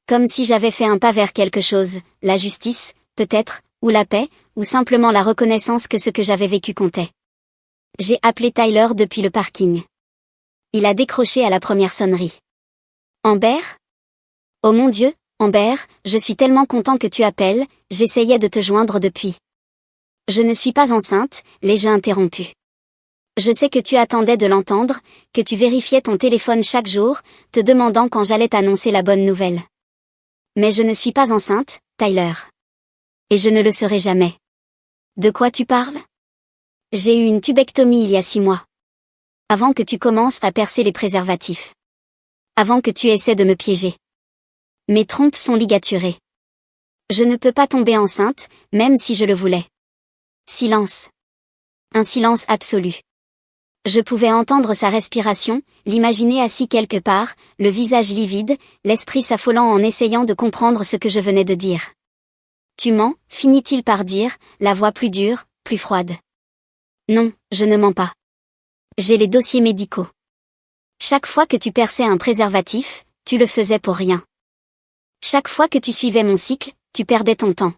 Comme si j'avais fait un pas vers quelque chose, la justice, peut-être, ou la paix, ou simplement la reconnaissance que ce que j'avais vécu comptait. J'ai appelé Tyler depuis le parking. Il a décroché à la première sonnerie. Amber? Oh mon Dieu, Amber, je suis tellement content que tu appelles, j'essayais de te joindre depuis. Je ne suis pas enceinte, l'ai-je interrompu. Je sais que tu attendais de l'entendre, que tu vérifiais ton téléphone chaque jour, te demandant quand j'allais t'annoncer la bonne nouvelle. Mais je ne suis pas enceinte, Tyler. Et je ne le serai jamais. De quoi tu parles? J'ai eu une tubectomie il y a 6 mois. Avant que tu commences à percer les préservatifs. Avant que tu essaies de me piéger. Mes trompes sont ligaturées. Je ne peux pas tomber enceinte, même si je le voulais. Silence. Un silence absolu. Je pouvais entendre sa respiration, l'imaginer assis quelque part, le visage livide, l'esprit s'affolant en essayant de comprendre ce que je venais de dire. Tu mens, finit-il par dire, la voix plus dure, plus froide. Non, je ne mens pas. J'ai les dossiers médicaux. Chaque fois que tu perçais un préservatif, tu le faisais pour rien. Chaque fois que tu suivais mon cycle, tu perdais ton temps.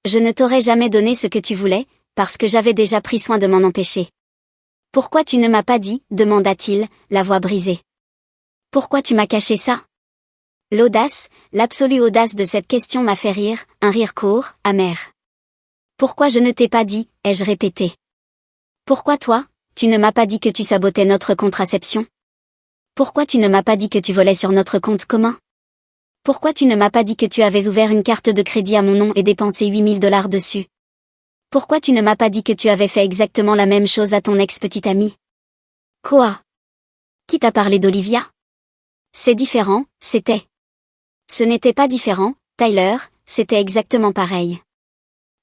Je ne t'aurais jamais donné ce que tu voulais, parce que j'avais déjà pris soin de m'en empêcher. Pourquoi tu ne m'as pas dit, demanda-t-il, la voix brisée. Pourquoi tu m'as caché ça? L'audace, l'absolue audace de cette question m'a fait rire, un rire court, amer. Pourquoi je ne t'ai pas dit, ai-je répété. Pourquoi toi, tu ne m'as pas dit que tu sabotais notre contraception? Pourquoi tu ne m'as pas dit que tu volais sur notre compte commun? Pourquoi tu ne m'as pas dit que tu avais ouvert une carte de crédit à mon nom et dépensé $8000 dessus? Pourquoi tu ne m'as pas dit que tu avais fait exactement la même chose à ton ex-petite amie? Quoi? Qui t'a parlé d'Olivia? C'est différent, c'était. Ce n'était pas différent, Tyler, c'était exactement pareil.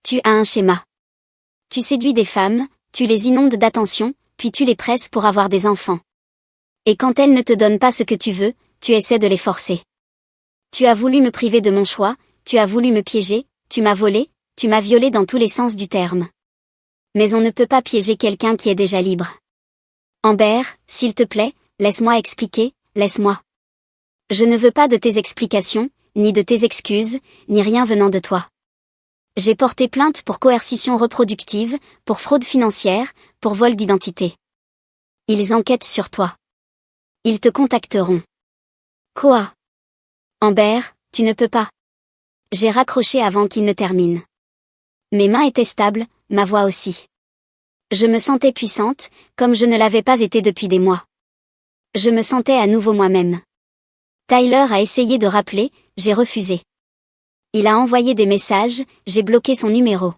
Tu as un schéma. Tu séduis des femmes, tu les inondes d'attention, puis tu les presses pour avoir des enfants. Et quand elles ne te donnent pas ce que tu veux, tu essaies de les forcer. Tu as voulu me priver de mon choix, tu as voulu me piéger, tu m'as volé, tu m'as violé dans tous les sens du terme. Mais on ne peut pas piéger quelqu'un qui est déjà libre. Amber, s'il te plaît, laisse-moi expliquer, laisse-moi. Je ne veux pas de tes explications, ni de tes excuses, ni rien venant de toi. J'ai porté plainte pour coercition reproductive, pour fraude financière, pour vol d'identité. Ils enquêtent sur toi. Ils te contacteront. Quoi? Amber, tu ne peux pas. J'ai raccroché avant qu'il ne termine. Mes mains étaient stables, ma voix aussi. Je me sentais puissante, comme je ne l'avais pas été depuis des mois. Je me sentais à nouveau moi-même. Tyler a essayé de rappeler, j'ai refusé. Il a envoyé des messages, j'ai bloqué son numéro.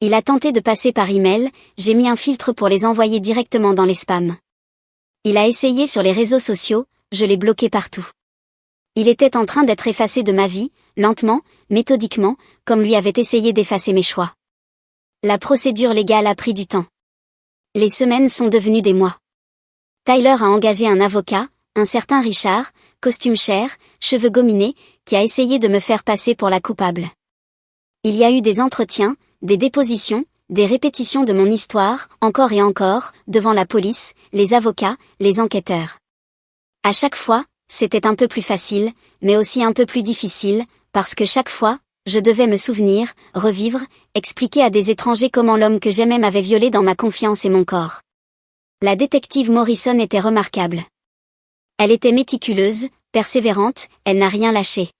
Il a tenté de passer par email, j'ai mis un filtre pour les envoyer directement dans les spams. Il a essayé sur les réseaux sociaux, je l'ai bloqué partout. Il était en train d'être effacé de ma vie, lentement, méthodiquement, comme lui avait essayé d'effacer mes choix. La procédure légale a pris du temps. Les semaines sont devenues des mois. Tyler a engagé un avocat, un certain Richard, costume cher, cheveux gominés, qui a essayé de me faire passer pour la coupable. Il y a eu des entretiens, des dépositions, des répétitions de mon histoire, encore et encore, devant la police, les avocats, les enquêteurs. À chaque fois, c'était un peu plus facile, mais aussi un peu plus difficile, parce que chaque fois, je devais me souvenir, revivre, expliquer à des étrangers comment l'homme que j'aimais m'avait violé dans ma confiance et mon corps. La détective Morrison était remarquable. Elle était méticuleuse, persévérante, elle n'a rien lâché.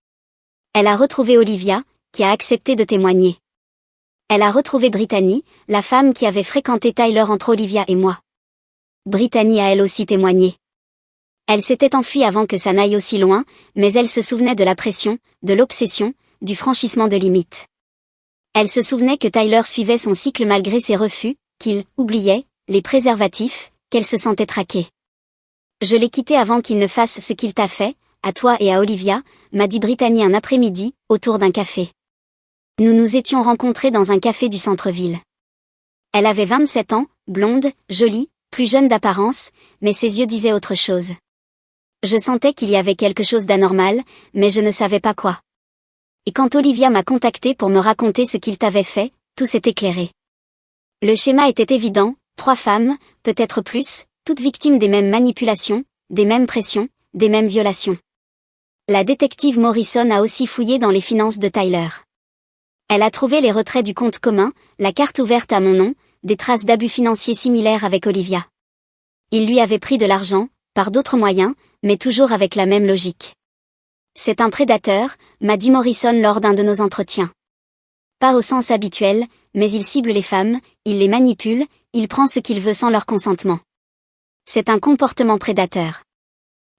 Elle a retrouvé Olivia, qui a accepté de témoigner. Elle a retrouvé Brittany, la femme qui avait fréquenté Tyler entre Olivia et moi. Brittany a elle aussi témoigné. Elle s'était enfuie avant que ça n'aille aussi loin, mais elle se souvenait de la pression, de l'obsession, du franchissement de limites. Elle se souvenait que Tyler suivait son cycle malgré ses refus, qu'il oubliait, les préservatifs, qu'elle se sentait traquée. Je l'ai quitté avant qu'il ne fasse ce qu'il t'a fait, à toi et à Olivia, m'a dit Brittany un après-midi, autour d'un café. Nous nous étions rencontrés dans un café du centre-ville. Elle avait 27 ans, blonde, jolie, plus jeune d'apparence, mais ses yeux disaient autre chose. Je sentais qu'il y avait quelque chose d'anormal, mais je ne savais pas quoi. Et quand Olivia m'a contacté pour me raconter ce qu'il t'avait fait, tout s'est éclairé. Le schéma était évident, 3 femmes, peut-être plus, toutes victimes des mêmes manipulations, des mêmes pressions, des mêmes violations. La détective Morrison a aussi fouillé dans les finances de Tyler. Elle a trouvé les retraits du compte commun, la carte ouverte à mon nom, des traces d'abus financiers similaires avec Olivia. Il lui avait pris de l'argent, par d'autres moyens, mais toujours avec la même logique. C'est un prédateur, m'a dit Morrison lors d'un de nos entretiens. Pas au sens habituel, mais il cible les femmes, il les manipule, il prend ce qu'il veut sans leur consentement. C'est un comportement prédateur.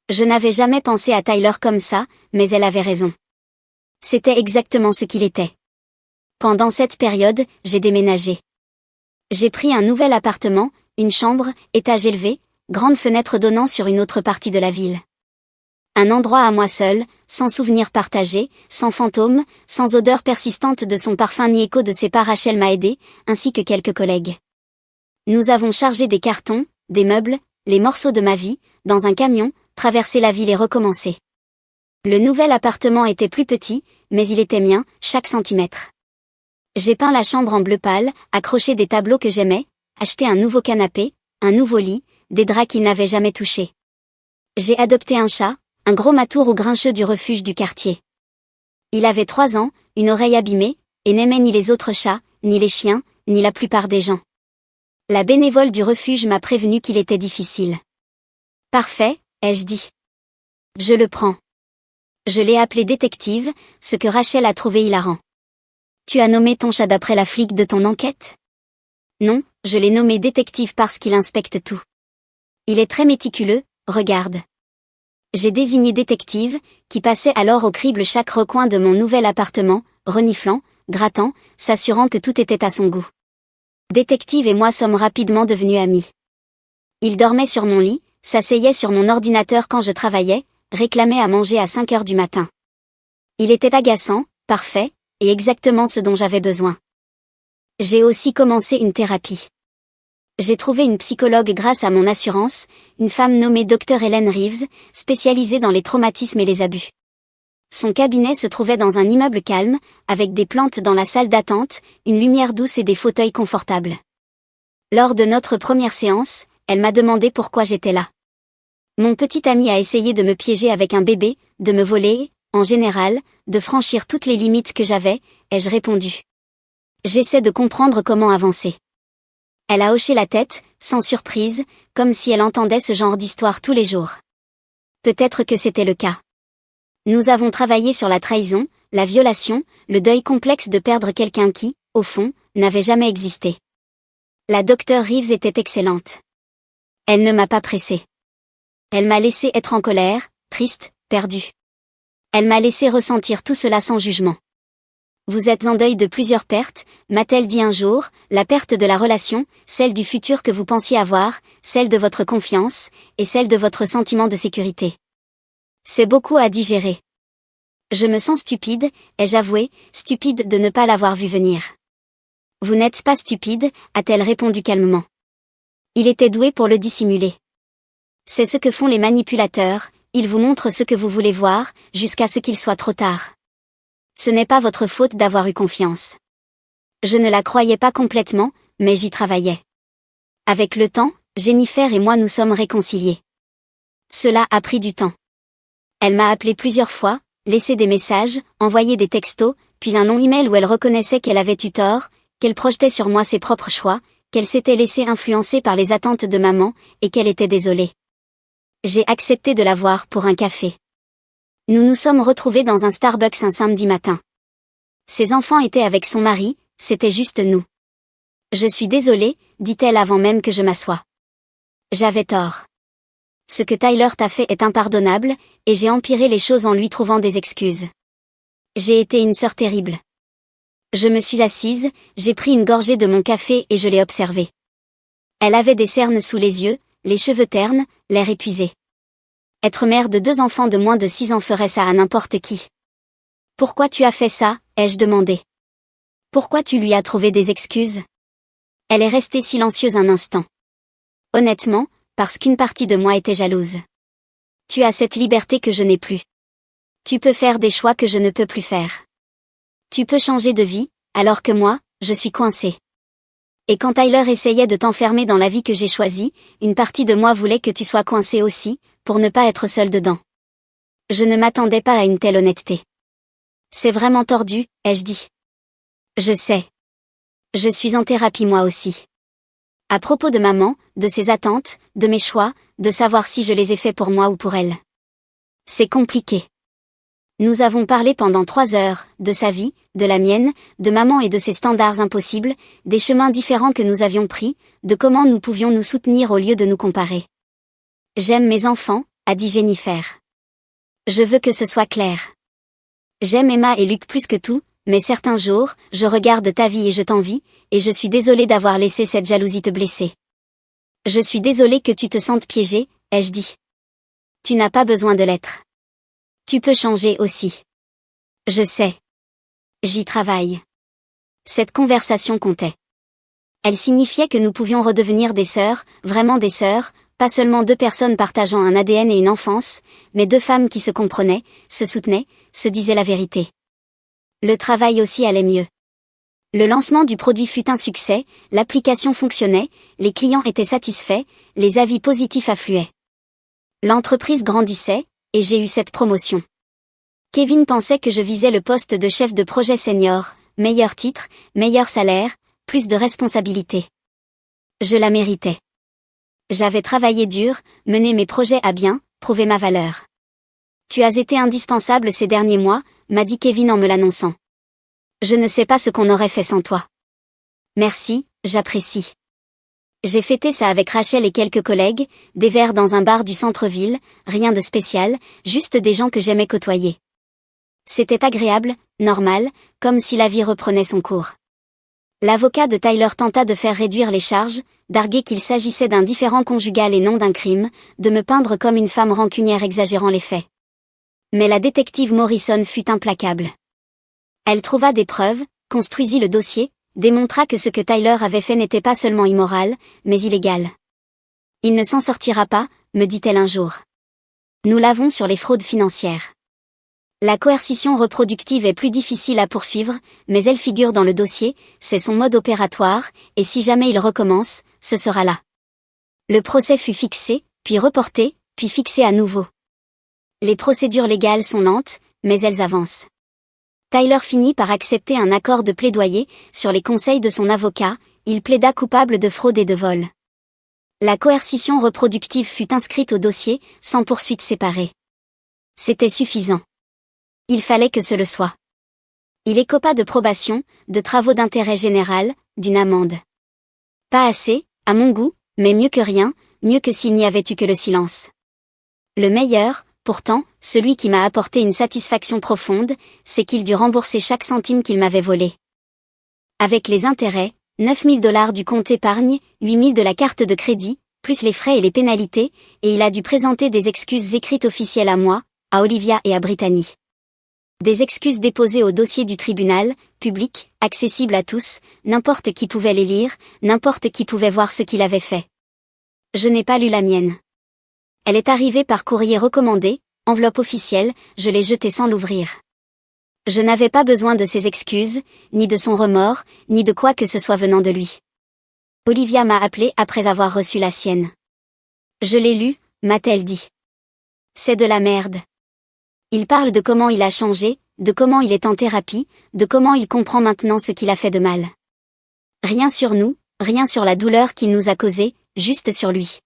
Je n'avais jamais pensé à Tyler comme ça, mais elle avait raison. C'était exactement ce qu'il était. Pendant cette période, j'ai déménagé. J'ai pris un nouvel appartement, une chambre, étage élevé, grande fenêtre donnant sur une autre partie de la ville. Un endroit à moi seul, sans souvenirs partagés, sans fantômes, sans odeur persistante de son parfum ni écho de ses pas. Rachel m'a aidé, ainsi que quelques collègues. Nous avons chargé des cartons, des meubles, les morceaux de ma vie, dans un camion, traversé la ville et recommencé. Le nouvel appartement était plus petit, mais il était mien, chaque centimètre. J'ai peint la chambre en bleu pâle, accroché des tableaux que j'aimais, acheté un nouveau canapé, un nouveau lit, des draps qu'il n'avait jamais touchés. J'ai adopté un chat, un gros matour grincheux du refuge du quartier. Il avait 3 ans, une oreille abîmée, et n'aimait ni les autres chats, ni les chiens, ni la plupart des gens. La bénévole du refuge m'a prévenu qu'il était difficile. Parfait, ai-je dit. Je le prends. Je l'ai appelé détective, ce que Rachel a trouvé hilarant. Tu as nommé ton chat d'après la flic de ton enquête? Non, je l'ai nommé détective parce qu'il inspecte tout. Il est très méticuleux, regarde. J'ai désigné détective, qui passait alors au crible chaque recoin de mon nouvel appartement, reniflant, grattant, s'assurant que tout était à son goût. Détective et moi sommes rapidement devenus amis. Il dormait sur mon lit, s'asseyait sur mon ordinateur quand je travaillais, réclamait à manger à 5 heures du matin. Il était agaçant, parfait, et exactement ce dont j'avais besoin. J'ai aussi commencé une thérapie. J'ai trouvé une psychologue grâce à mon assurance, une femme nommée Dr Helen Reeves, spécialisée dans les traumatismes et les abus. Son cabinet se trouvait dans un immeuble calme, avec des plantes dans la salle d'attente, une lumière douce et des fauteuils confortables. Lors de notre première séance, elle m'a demandé pourquoi j'étais là. Mon petit ami a essayé de me piéger avec un bébé, de me voler, en général, de franchir toutes les limites que j'avais, ai-je répondu. J'essaie de comprendre comment avancer. Elle a hoché la tête, sans surprise, comme si elle entendait ce genre d'histoire tous les jours. Peut-être que c'était le cas. Nous avons travaillé sur la trahison, la violation, le deuil complexe de perdre quelqu'un qui, au fond, n'avait jamais existé. La docteure Reeves était excellente. Elle ne m'a pas pressée. Elle m'a laissé être en colère, triste, perdue. Elle m'a laissé ressentir tout cela sans jugement. Vous êtes en deuil de plusieurs pertes, m'a-t-elle dit un jour, la perte de la relation, celle du futur que vous pensiez avoir, celle de votre confiance, et celle de votre sentiment de sécurité. C'est beaucoup à digérer. Je me sens stupide, ai-je avoué, stupide de ne pas l'avoir vu venir. Vous n'êtes pas stupide, a-t-elle répondu calmement. Il était doué pour le dissimuler. C'est ce que font les manipulateurs, ils vous montrent ce que vous voulez voir, jusqu'à ce qu'il soit trop tard. Ce n'est pas votre faute d'avoir eu confiance. Je ne la croyais pas complètement, mais j'y travaillais. Avec le temps, Jennifer et moi nous sommes réconciliés. Cela a pris du temps. Elle m'a appelé plusieurs fois, laissé des messages, envoyé des textos, puis un long email où elle reconnaissait qu'elle avait eu tort, qu'elle projetait sur moi ses propres choix, qu'elle s'était laissée influencer par les attentes de maman, et qu'elle était désolée. J'ai accepté de la voir pour un café. Nous nous sommes retrouvés dans un Starbucks un samedi matin. Ses enfants étaient avec son mari, c'était juste nous. Je suis désolée, dit-elle avant même que je m'assoie. J'avais tort. Ce que Tyler t'a fait est impardonnable, et j'ai empiré les choses en lui trouvant des excuses. J'ai été une sœur terrible. Je me suis assise, j'ai pris une gorgée de mon café et je l'ai observée. Elle avait des cernes sous les yeux, les cheveux ternes, l'air épuisé. Être mère de 2 enfants de moins de 6 ans ferait ça à n'importe qui. Pourquoi tu as fait ça, ai-je demandé. Pourquoi tu lui as trouvé des excuses? Elle est restée silencieuse un instant. Honnêtement, parce qu'une partie de moi était jalouse. Tu as cette liberté que je n'ai plus. Tu peux faire des choix que je ne peux plus faire. Tu peux changer de vie, alors que moi, je suis coincée. Et quand Tyler essayait de t'enfermer dans la vie que j'ai choisie, une partie de moi voulait que tu sois coincée aussi, pour ne pas être seule dedans. Je ne m'attendais pas à une telle honnêteté. C'est vraiment tordu, ai-je dit. Je sais. Je suis en thérapie moi aussi. À propos de maman, de ses attentes, de mes choix, de savoir si je les ai faits pour moi ou pour elle. C'est compliqué. Nous avons parlé pendant 3 heures, de sa vie, de la mienne, de maman et de ses standards impossibles, des chemins différents que nous avions pris, de comment nous pouvions nous soutenir au lieu de nous comparer. J'aime mes enfants, a dit Jennifer. Je veux que ce soit clair. J'aime Emma et Luc plus que tout, mais certains jours, je regarde ta vie et je t'envie, et je suis désolée d'avoir laissé cette jalousie te blesser. Je suis désolée que tu te sentes piégée, ai-je dit. Tu n'as pas besoin de l'être. Tu peux changer aussi. Je sais. J'y travaille. Cette conversation comptait. Elle signifiait que nous pouvions redevenir des sœurs, vraiment des sœurs, pas seulement 2 personnes partageant un ADN et une enfance, mais 2 femmes qui se comprenaient, se soutenaient, se disaient la vérité. Le travail aussi allait mieux. Le lancement du produit fut un succès, l'application fonctionnait, les clients étaient satisfaits, les avis positifs affluaient. L'entreprise grandissait, et j'ai eu cette promotion. Kevin pensait que je visais le poste de chef de projet senior, meilleur titre, meilleur salaire, plus de responsabilités. Je la méritais. J'avais travaillé dur, mené mes projets à bien, prouvé ma valeur. Tu as été indispensable ces derniers mois, m'a dit Kevin en me l'annonçant. Je ne sais pas ce qu'on aurait fait sans toi. Merci, j'apprécie. J'ai fêté ça avec Rachel et quelques collègues, des verres dans un bar du centre-ville, rien de spécial, juste des gens que j'aimais côtoyer. C'était agréable, normal, comme si la vie reprenait son cours. L'avocat de Tyler tenta de faire réduire les charges, d'arguer qu'il s'agissait d'un différend conjugal et non d'un crime, de me peindre comme une femme rancunière exagérant les faits. Mais la détective Morrison fut implacable. Elle trouva des preuves, construisit le dossier, démontra que ce que Tyler avait fait n'était pas seulement immoral, mais illégal. Il ne s'en sortira pas, me dit-elle un jour. Nous l'avons sur les fraudes financières. La coercition reproductive est plus difficile à poursuivre, mais elle figure dans le dossier, c'est son mode opératoire, et si jamais il recommence, ce sera là. Le procès fut fixé, puis reporté, puis fixé à nouveau. Les procédures légales sont lentes, mais elles avancent. Tyler finit par accepter un accord de plaidoyer, sur les conseils de son avocat, il plaida coupable de fraude et de vol. La coercition reproductive fut inscrite au dossier, sans poursuite séparée. C'était suffisant. Il fallait que ce le soit. Il écopa de probation, de travaux d'intérêt général, d'une amende. Pas assez, à mon goût, mais mieux que rien, mieux que s'il n'y avait eu que le silence. Le meilleur, pourtant, celui qui m'a apporté une satisfaction profonde, c'est qu'il dut rembourser chaque centime qu'il m'avait volé. Avec les intérêts, 9 000 $ du compte épargne, 8 000 de la carte de crédit, plus les frais et les pénalités, et il a dû présenter des excuses écrites officielles à moi, à Olivia et à Brittany. Des excuses déposées au dossier du tribunal, public, accessible à tous, n'importe qui pouvait les lire, n'importe qui pouvait voir ce qu'il avait fait. Je n'ai pas lu la mienne. Elle est arrivée par courrier recommandé, enveloppe officielle, je l'ai jetée sans l'ouvrir. Je n'avais pas besoin de ses excuses, ni de son remords, ni de quoi que ce soit venant de lui. Olivia m'a appelé après avoir reçu la sienne. Je l'ai lu, m'a-t-elle dit. C'est de la merde. Il parle de comment il a changé, de comment il est en thérapie, de comment il comprend maintenant ce qu'il a fait de mal. Rien sur nous, rien sur la douleur qu'il nous a causée, juste sur lui.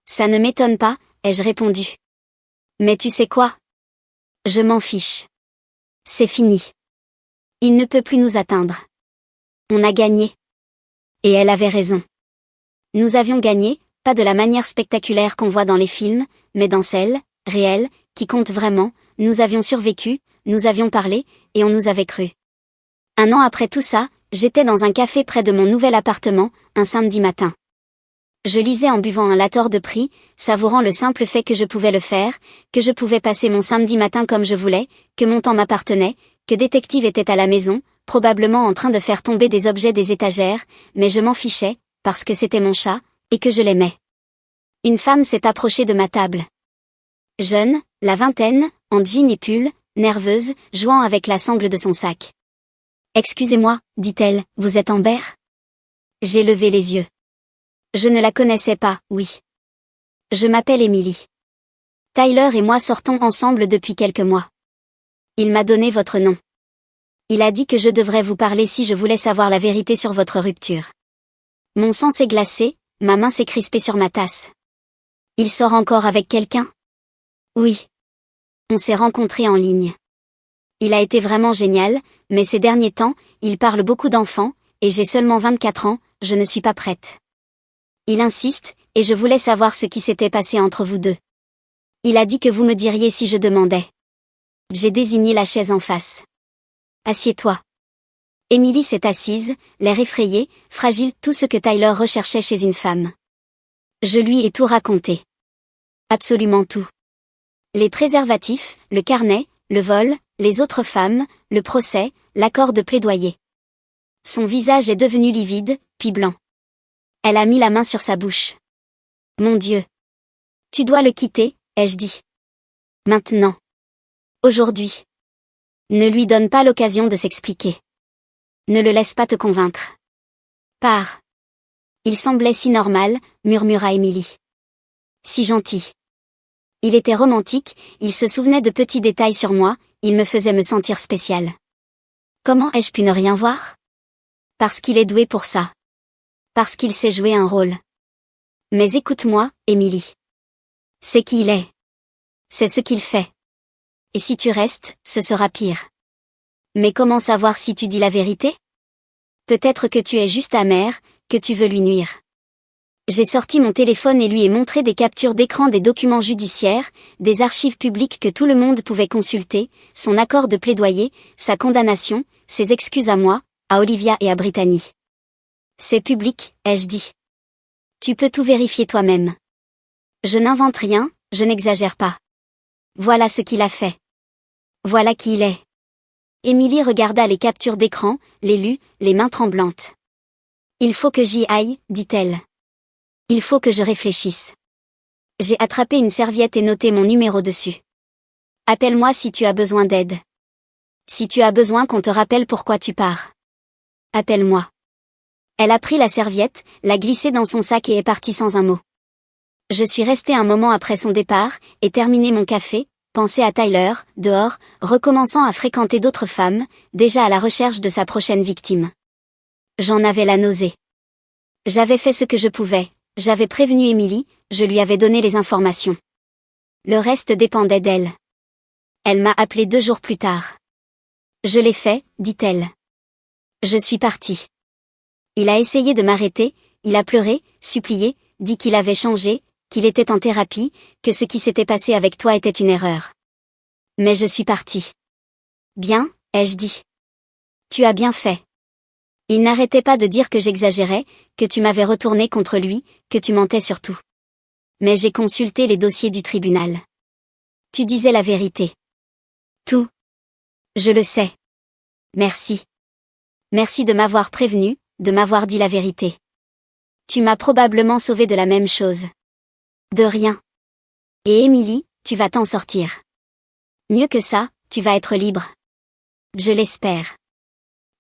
Ça ne m'étonne pas, ai-je répondu. Mais tu sais quoi? Je m'en fiche. C'est fini. Il ne peut plus nous atteindre. On a gagné. Et elle avait raison. Nous avions gagné, pas de la manière spectaculaire qu'on voit dans les films, mais dans celle, réelle, qui compte vraiment, nous avions survécu, nous avions parlé, et on nous avait cru. 1 an après tout ça, j'étais dans un café près de mon nouvel appartement, un samedi matin. Je lisais en buvant un Lator de prix, savourant le simple fait que je pouvais le faire, que je pouvais passer mon samedi matin comme je voulais, que mon temps m'appartenait, que Détective était à la maison, probablement en train de faire tomber des objets des étagères, mais je m'en fichais, parce que c'était mon chat, et que je l'aimais. Une femme s'est approchée de ma table. Jeune, la vingtaine, en jean et pull, nerveuse, jouant avec la sangle de son sac. « Excusez-moi, dit-elle, vous êtes Amber ?» J'ai levé les yeux. Je ne la connaissais pas, oui. Je m'appelle Emily. Tyler et moi sortons ensemble depuis quelques mois. Il m'a donné votre nom. Il a dit que je devrais vous parler si je voulais savoir la vérité sur votre rupture. Mon sang s'est glacé, ma main s'est crispée sur ma tasse. Il sort encore avec quelqu'un? Oui. On s'est rencontrés en ligne. Il a été vraiment génial, mais ces derniers temps, il parle beaucoup d'enfants, et j'ai seulement 24 ans, je ne suis pas prête. Il insiste, et je voulais savoir ce qui s'était passé entre vous deux. Il a dit que vous me diriez si je demandais. J'ai désigné la chaise en face. Assieds-toi. Émilie s'est assise, l'air effrayé, fragile, tout ce que Tyler recherchait chez une femme. Je lui ai tout raconté. Absolument tout. Les préservatifs, le carnet, le vol, les autres femmes, le procès, l'accord de plaidoyer. Son visage est devenu livide, puis blanc. Elle a mis la main sur sa bouche. Mon Dieu. Tu dois le quitter, ai-je dit. Maintenant. Aujourd'hui. Ne lui donne pas l'occasion de s'expliquer. Ne le laisse pas te convaincre. Pars. Il semblait si normal, murmura Émilie. Si gentil. Il était romantique, il se souvenait de petits détails sur moi, il me faisait me sentir spécial. Comment ai-je pu ne rien voir? Parce qu'il est doué pour ça. Parce qu'il sait jouer un rôle. Mais écoute-moi, Émilie. C'est qui il est. C'est ce qu'il fait. Et si tu restes, ce sera pire. Mais comment savoir si tu dis la vérité? Peut-être que tu es juste amère, que tu veux lui nuire. J'ai sorti mon téléphone et lui ai montré des captures d'écran des documents judiciaires, des archives publiques que tout le monde pouvait consulter, son accord de plaidoyer, sa condamnation, ses excuses à moi, à Olivia et à Brittany. C'est public, ai-je dit. Tu peux tout vérifier toi-même. Je n'invente rien, je n'exagère pas. Voilà ce qu'il a fait. Voilà qui il est. Émilie regarda les captures d'écran, les lut, les mains tremblantes. Il faut que j'y aille, dit-elle. Il faut que je réfléchisse. J'ai attrapé une serviette et noté mon numéro dessus. Appelle-moi si tu as besoin d'aide. Si tu as besoin qu'on te rappelle pourquoi tu pars. Appelle-moi. Elle a pris la serviette, l'a glissée dans son sac et est partie sans un mot. Je suis restée un moment après son départ, et terminé mon café, pensé à Tyler, dehors, recommençant à fréquenter d'autres femmes, déjà à la recherche de sa prochaine victime. J'en avais la nausée. J'avais fait ce que je pouvais, j'avais prévenu Émilie, je lui avais donné les informations. Le reste dépendait d'elle. Elle m'a appelé 2 jours plus tard. Je l'ai fait, dit-elle. Je suis partie. Il a essayé de m'arrêter, il a pleuré, supplié, dit qu'il avait changé, qu'il était en thérapie, que ce qui s'était passé avec toi était une erreur. Mais je suis partie. Bien, ai-je dit. Tu as bien fait. Il n'arrêtait pas de dire que j'exagérais, que tu m'avais retourné contre lui, que tu mentais surtout. Mais j'ai consulté les dossiers du tribunal. Tu disais la vérité. Tout. Je le sais. Merci. Merci de m'avoir prévenu, de m'avoir dit la vérité. Tu m'as probablement sauvé de la même chose. De rien. Et Émilie, tu vas t'en sortir. Mieux que ça, tu vas être libre. Je l'espère.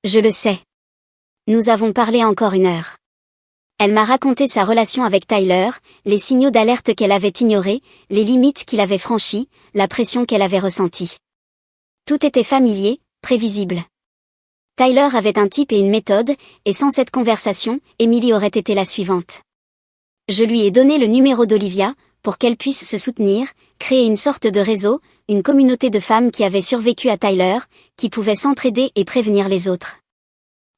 Je le sais. Nous avons parlé encore 1 heure. Elle m'a raconté sa relation avec Tyler, les signaux d'alerte qu'elle avait ignorés, les limites qu'il avait franchies, la pression qu'elle avait ressentie. Tout était familier, prévisible. Tyler avait un type et une méthode, et sans cette conversation, Émilie aurait été la suivante. Je lui ai donné le numéro d'Olivia, pour qu'elle puisse se soutenir, créer une sorte de réseau, une communauté de femmes qui avaient survécu à Tyler, qui pouvaient s'entraider et prévenir les autres.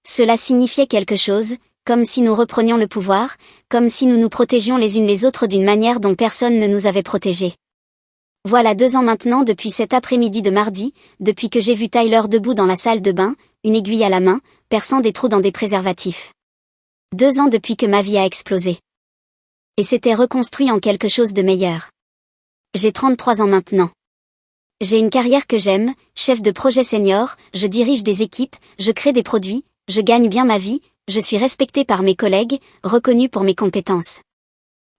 Cela signifiait quelque chose, comme si nous reprenions le pouvoir, comme si nous nous protégions les unes les autres d'une manière dont personne ne nous avait protégés. Voilà 2 ans maintenant depuis cet après-midi de mardi, depuis que j'ai vu Tyler debout dans la salle de bain, une aiguille à la main, perçant des trous dans des préservatifs. 2 ans depuis que ma vie a explosé. Et s'était reconstruit en quelque chose de meilleur. J'ai 33 ans maintenant. J'ai une carrière que j'aime, chef de projet senior, je dirige des équipes, je crée des produits, je gagne bien ma vie, je suis respecté par mes collègues, reconnu pour mes compétences.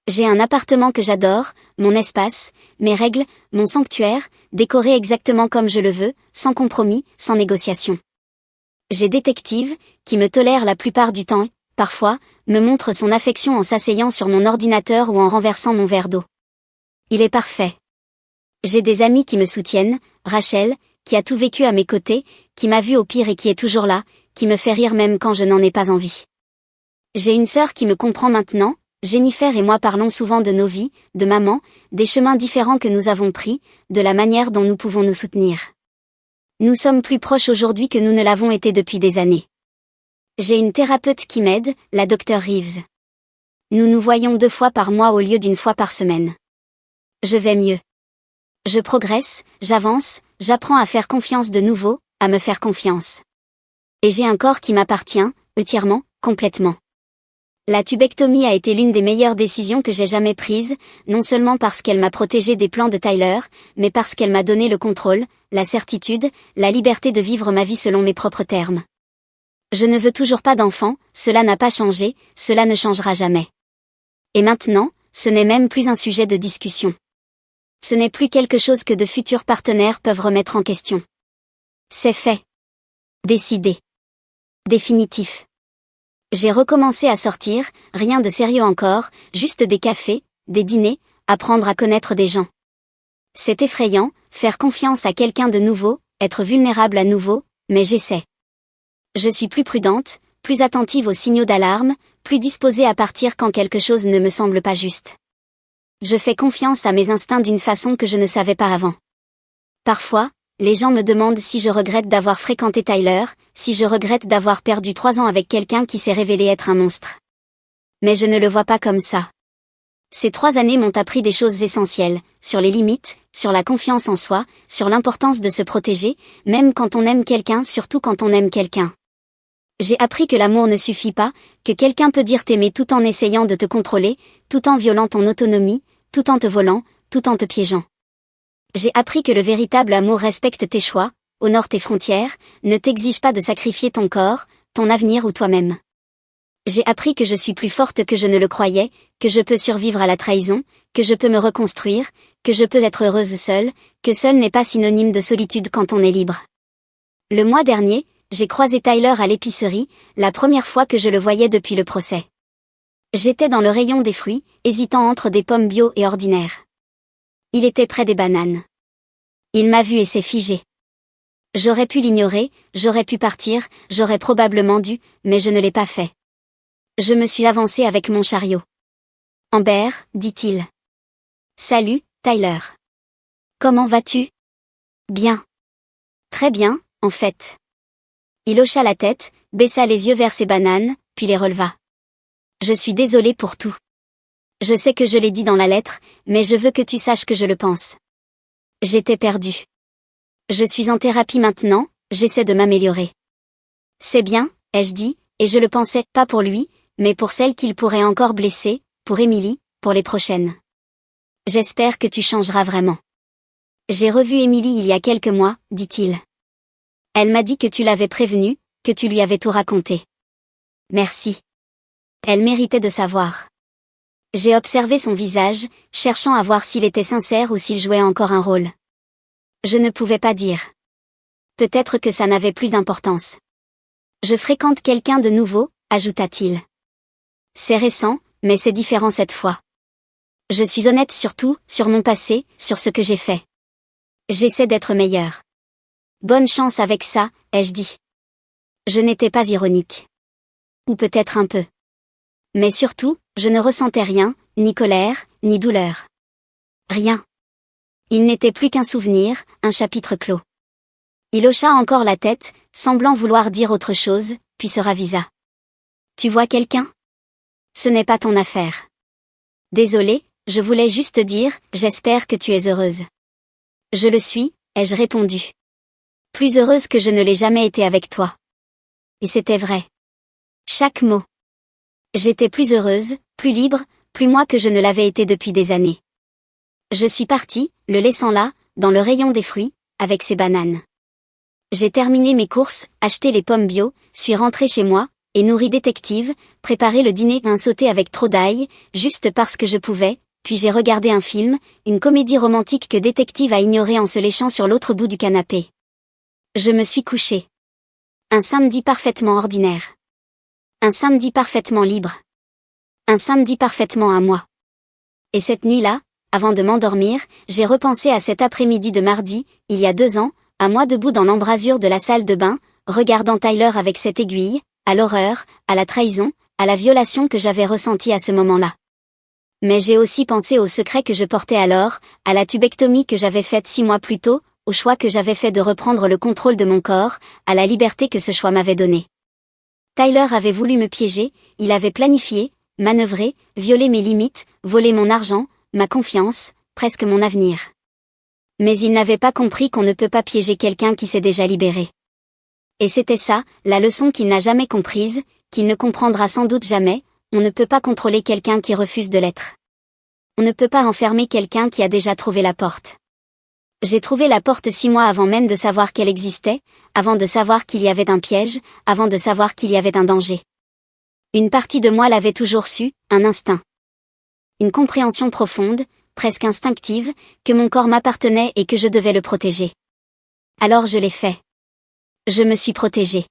J'ai un appartement que j'adore, mon espace, mes règles, mon sanctuaire, décoré exactement comme je le veux, sans compromis, sans négociation. J'ai détective, qui me tolère la plupart du temps, parfois, me montre son affection en s'asseyant sur mon ordinateur ou en renversant mon verre d'eau. Il est parfait. J'ai des amis qui me soutiennent, Rachel, qui a tout vécu à mes côtés, qui m'a vu au pire et qui est toujours là, qui me fait rire même quand je n'en ai pas envie. J'ai une sœur qui me comprend maintenant, Jennifer et moi parlons souvent de nos vies, de maman, des chemins différents que nous avons pris, de la manière dont nous pouvons nous soutenir. Nous sommes plus proches aujourd'hui que nous ne l'avons été depuis des années. J'ai une thérapeute qui m'aide, la Dr Reeves. Nous nous voyons 2 fois par mois au lieu d'1 fois par semaine. Je vais mieux. Je progresse, j'avance, j'apprends à faire confiance de nouveau, à me faire confiance. Et j'ai un corps qui m'appartient, entièrement, complètement. La tubectomie a été l'une des meilleures décisions que j'ai jamais prises, non seulement parce qu'elle m'a protégée des plans de Tyler, mais parce qu'elle m'a donné le contrôle, la certitude, la liberté de vivre ma vie selon mes propres termes. Je ne veux toujours pas d'enfant, cela n'a pas changé, cela ne changera jamais. Et maintenant, ce n'est même plus un sujet de discussion. Ce n'est plus quelque chose que de futurs partenaires peuvent remettre en question. C'est fait. Décidé. Définitif. J'ai recommencé à sortir, rien de sérieux encore, juste des cafés, des dîners, apprendre à connaître des gens. C'est effrayant, faire confiance à quelqu'un de nouveau, être vulnérable à nouveau, mais j'essaie. Je suis plus prudente, plus attentive aux signaux d'alarme, plus disposée à partir quand quelque chose ne me semble pas juste. Je fais confiance à mes instincts d'une façon que je ne savais pas avant. Parfois, les gens me demandent si je regrette d'avoir fréquenté Tyler, si je regrette d'avoir perdu 3 ans avec quelqu'un qui s'est révélé être un monstre. Mais je ne le vois pas comme ça. Ces 3 années m'ont appris des choses essentielles, sur les limites, sur la confiance en soi, sur l'importance de se protéger, même quand on aime quelqu'un, surtout quand on aime quelqu'un. J'ai appris que l'amour ne suffit pas, que quelqu'un peut dire t'aimer tout en essayant de te contrôler, tout en violant ton autonomie, tout en te volant, tout en te piégeant. J'ai appris que le véritable amour respecte tes choix, honore tes frontières, ne t'exige pas de sacrifier ton corps, ton avenir ou toi-même. J'ai appris que je suis plus forte que je ne le croyais, que je peux survivre à la trahison, que je peux me reconstruire, que je peux être heureuse seule, que seul n'est pas synonyme de solitude quand on est libre. Le mois dernier, j'ai croisé Tyler à l'épicerie, la première fois que je le voyais depuis le procès. J'étais dans le rayon des fruits, hésitant entre des pommes bio et ordinaires. Il était près des bananes. Il m'a vu et s'est figé. J'aurais pu l'ignorer, j'aurais pu partir, j'aurais probablement dû, mais je ne l'ai pas fait. Je me suis avancée avec mon chariot. « Amber, dit-il. »« Salut, Tyler. Comment vas-tu ? » ?»« Bien. »« Très bien, en fait. » Il hocha la tête, baissa les yeux vers ses bananes, puis les releva. « Je suis désolée pour tout. Je sais que je l'ai dit dans la lettre, mais je veux que tu saches que je le pense. J'étais perdue. Je suis en thérapie maintenant, j'essaie de m'améliorer. C'est bien, ai-je dit, et je le pensais, pas pour lui, mais pour celle qu'il pourrait encore blesser, pour Emily, pour les prochaines. J'espère que tu changeras vraiment. J'ai revu Emily il y a quelques mois, dit-il. Elle m'a dit que tu l'avais prévenue, que tu lui avais tout raconté. Merci. Elle méritait de savoir. J'ai observé son visage, cherchant à voir s'il était sincère ou s'il jouait encore un rôle. Je ne pouvais pas dire. Peut-être que ça n'avait plus d'importance. Je fréquente quelqu'un de nouveau, ajouta-t-il. C'est récent, mais c'est différent cette fois. Je suis honnête sur tout, sur mon passé, sur ce que j'ai fait. J'essaie d'être meilleure. Bonne chance avec ça, ai-je dit. Je n'étais pas ironique. Ou peut-être un peu. Mais surtout, je ne ressentais rien, ni colère, ni douleur. Rien. Il n'était plus qu'un souvenir, un chapitre clos. Il hocha encore la tête, semblant vouloir dire autre chose, puis se ravisa. Tu vois quelqu'un ? Ce n'est pas ton affaire. Désolé, je voulais juste dire, j'espère que tu es heureuse. Je le suis, ai-je répondu. Plus heureuse que je ne l'ai jamais été avec toi. Et c'était vrai. Chaque mot. J'étais plus heureuse, plus libre, plus moi que je ne l'avais été depuis des années. Je suis partie, le laissant là, dans le rayon des fruits, avec ses bananes. J'ai terminé mes courses, acheté les pommes bio, suis rentrée chez moi, et nourri détective, préparé le dîner, un sauté avec trop d'ail, juste parce que je pouvais, puis j'ai regardé un film, une comédie romantique que détective a ignorée en se léchant sur l'autre bout du canapé. Je me suis couchée. Un samedi parfaitement ordinaire. Un samedi parfaitement libre. Un samedi parfaitement à moi. Et cette nuit-là, avant de m'endormir, j'ai repensé à cet après-midi de mardi, il y a 2 ans, à moi debout dans l'embrasure de la salle de bain, regardant Tyler avec cette aiguille, à l'horreur, à la trahison, à la violation que j'avais ressentie à ce moment-là. Mais j'ai aussi pensé au secret que je portais alors, à la tubectomie que j'avais faite 6 mois plus tôt, au choix que j'avais fait de reprendre le contrôle de mon corps, à la liberté que ce choix m'avait donnée. Tyler avait voulu me piéger, il avait planifié, manœuvré, violé mes limites, volé mon argent, ma confiance, presque mon avenir. Mais il n'avait pas compris qu'on ne peut pas piéger quelqu'un qui s'est déjà libéré. Et c'était ça, la leçon qu'il n'a jamais comprise, qu'il ne comprendra sans doute jamais, on ne peut pas contrôler quelqu'un qui refuse de l'être. On ne peut pas enfermer quelqu'un qui a déjà trouvé la porte. J'ai trouvé la porte 6 mois avant même de savoir qu'elle existait, avant de savoir qu'il y avait un piège, avant de savoir qu'il y avait un danger. Une partie de moi l'avait toujours su, un instinct. Une compréhension profonde, presque instinctive, que mon corps m'appartenait et que je devais le protéger. Alors je l'ai fait. Je me suis protégée.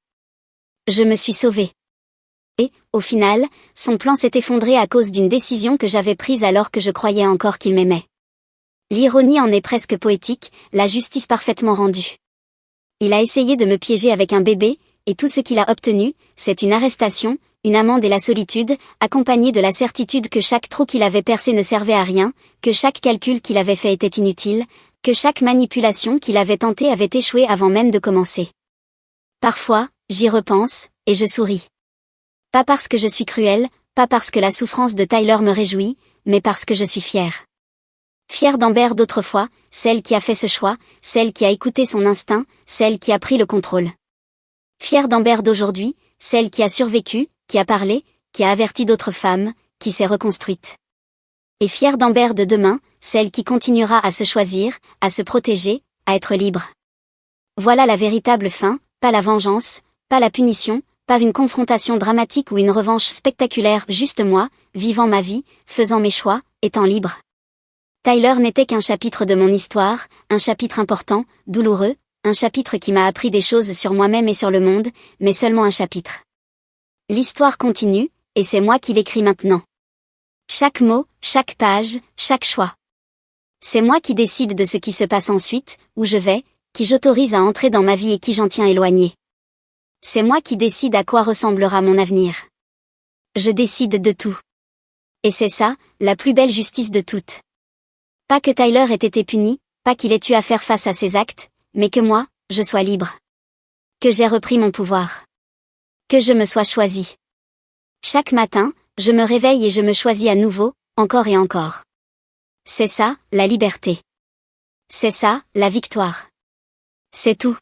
Je me suis sauvée. Et, au final, son plan s'est effondré à cause d'une décision que j'avais prise alors que je croyais encore qu'il m'aimait. L'ironie en est presque poétique, la justice parfaitement rendue. Il a essayé de me piéger avec un bébé, et tout ce qu'il a obtenu, c'est une arrestation, une amende et la solitude, accompagnée de la certitude que chaque trou qu'il avait percé ne servait à rien, que chaque calcul qu'il avait fait était inutile, que chaque manipulation qu'il avait tentée avait échoué avant même de commencer. Parfois, j'y repense, et je souris. Pas parce que je suis cruelle, pas parce que la souffrance de Tyler me réjouit, mais parce que je suis fière. Fière d'Amber d'autrefois, celle qui a fait ce choix, celle qui a écouté son instinct, celle qui a pris le contrôle. Fière d'Amber d'aujourd'hui, celle qui a survécu, qui a parlé, qui a averti d'autres femmes, qui s'est reconstruite. Et fière d'Amber de demain, celle qui continuera à se choisir, à se protéger, à être libre. Voilà la véritable fin, pas la vengeance, pas la punition, pas une confrontation dramatique ou une revanche spectaculaire, juste moi, vivant ma vie, faisant mes choix, étant libre. Tyler n'était qu'un chapitre de mon histoire, un chapitre important, douloureux, un chapitre qui m'a appris des choses sur moi-même et sur le monde, mais seulement un chapitre. L'histoire continue, et c'est moi qui l'écris maintenant. Chaque mot, chaque page, chaque choix. C'est moi qui décide de ce qui se passe ensuite, où je vais, qui j'autorise à entrer dans ma vie et qui j'en tiens éloigné. C'est moi qui décide à quoi ressemblera mon avenir. Je décide de tout. Et c'est ça, la plus belle justice de toutes. Pas que Tyler ait été puni, pas qu'il ait eu à faire face à ses actes, mais que moi, je sois libre. Que j'ai repris mon pouvoir. Que je me sois choisi. Chaque matin, je me réveille et je me choisis à nouveau, encore et encore. C'est ça, la liberté. C'est ça, la victoire. C'est tout.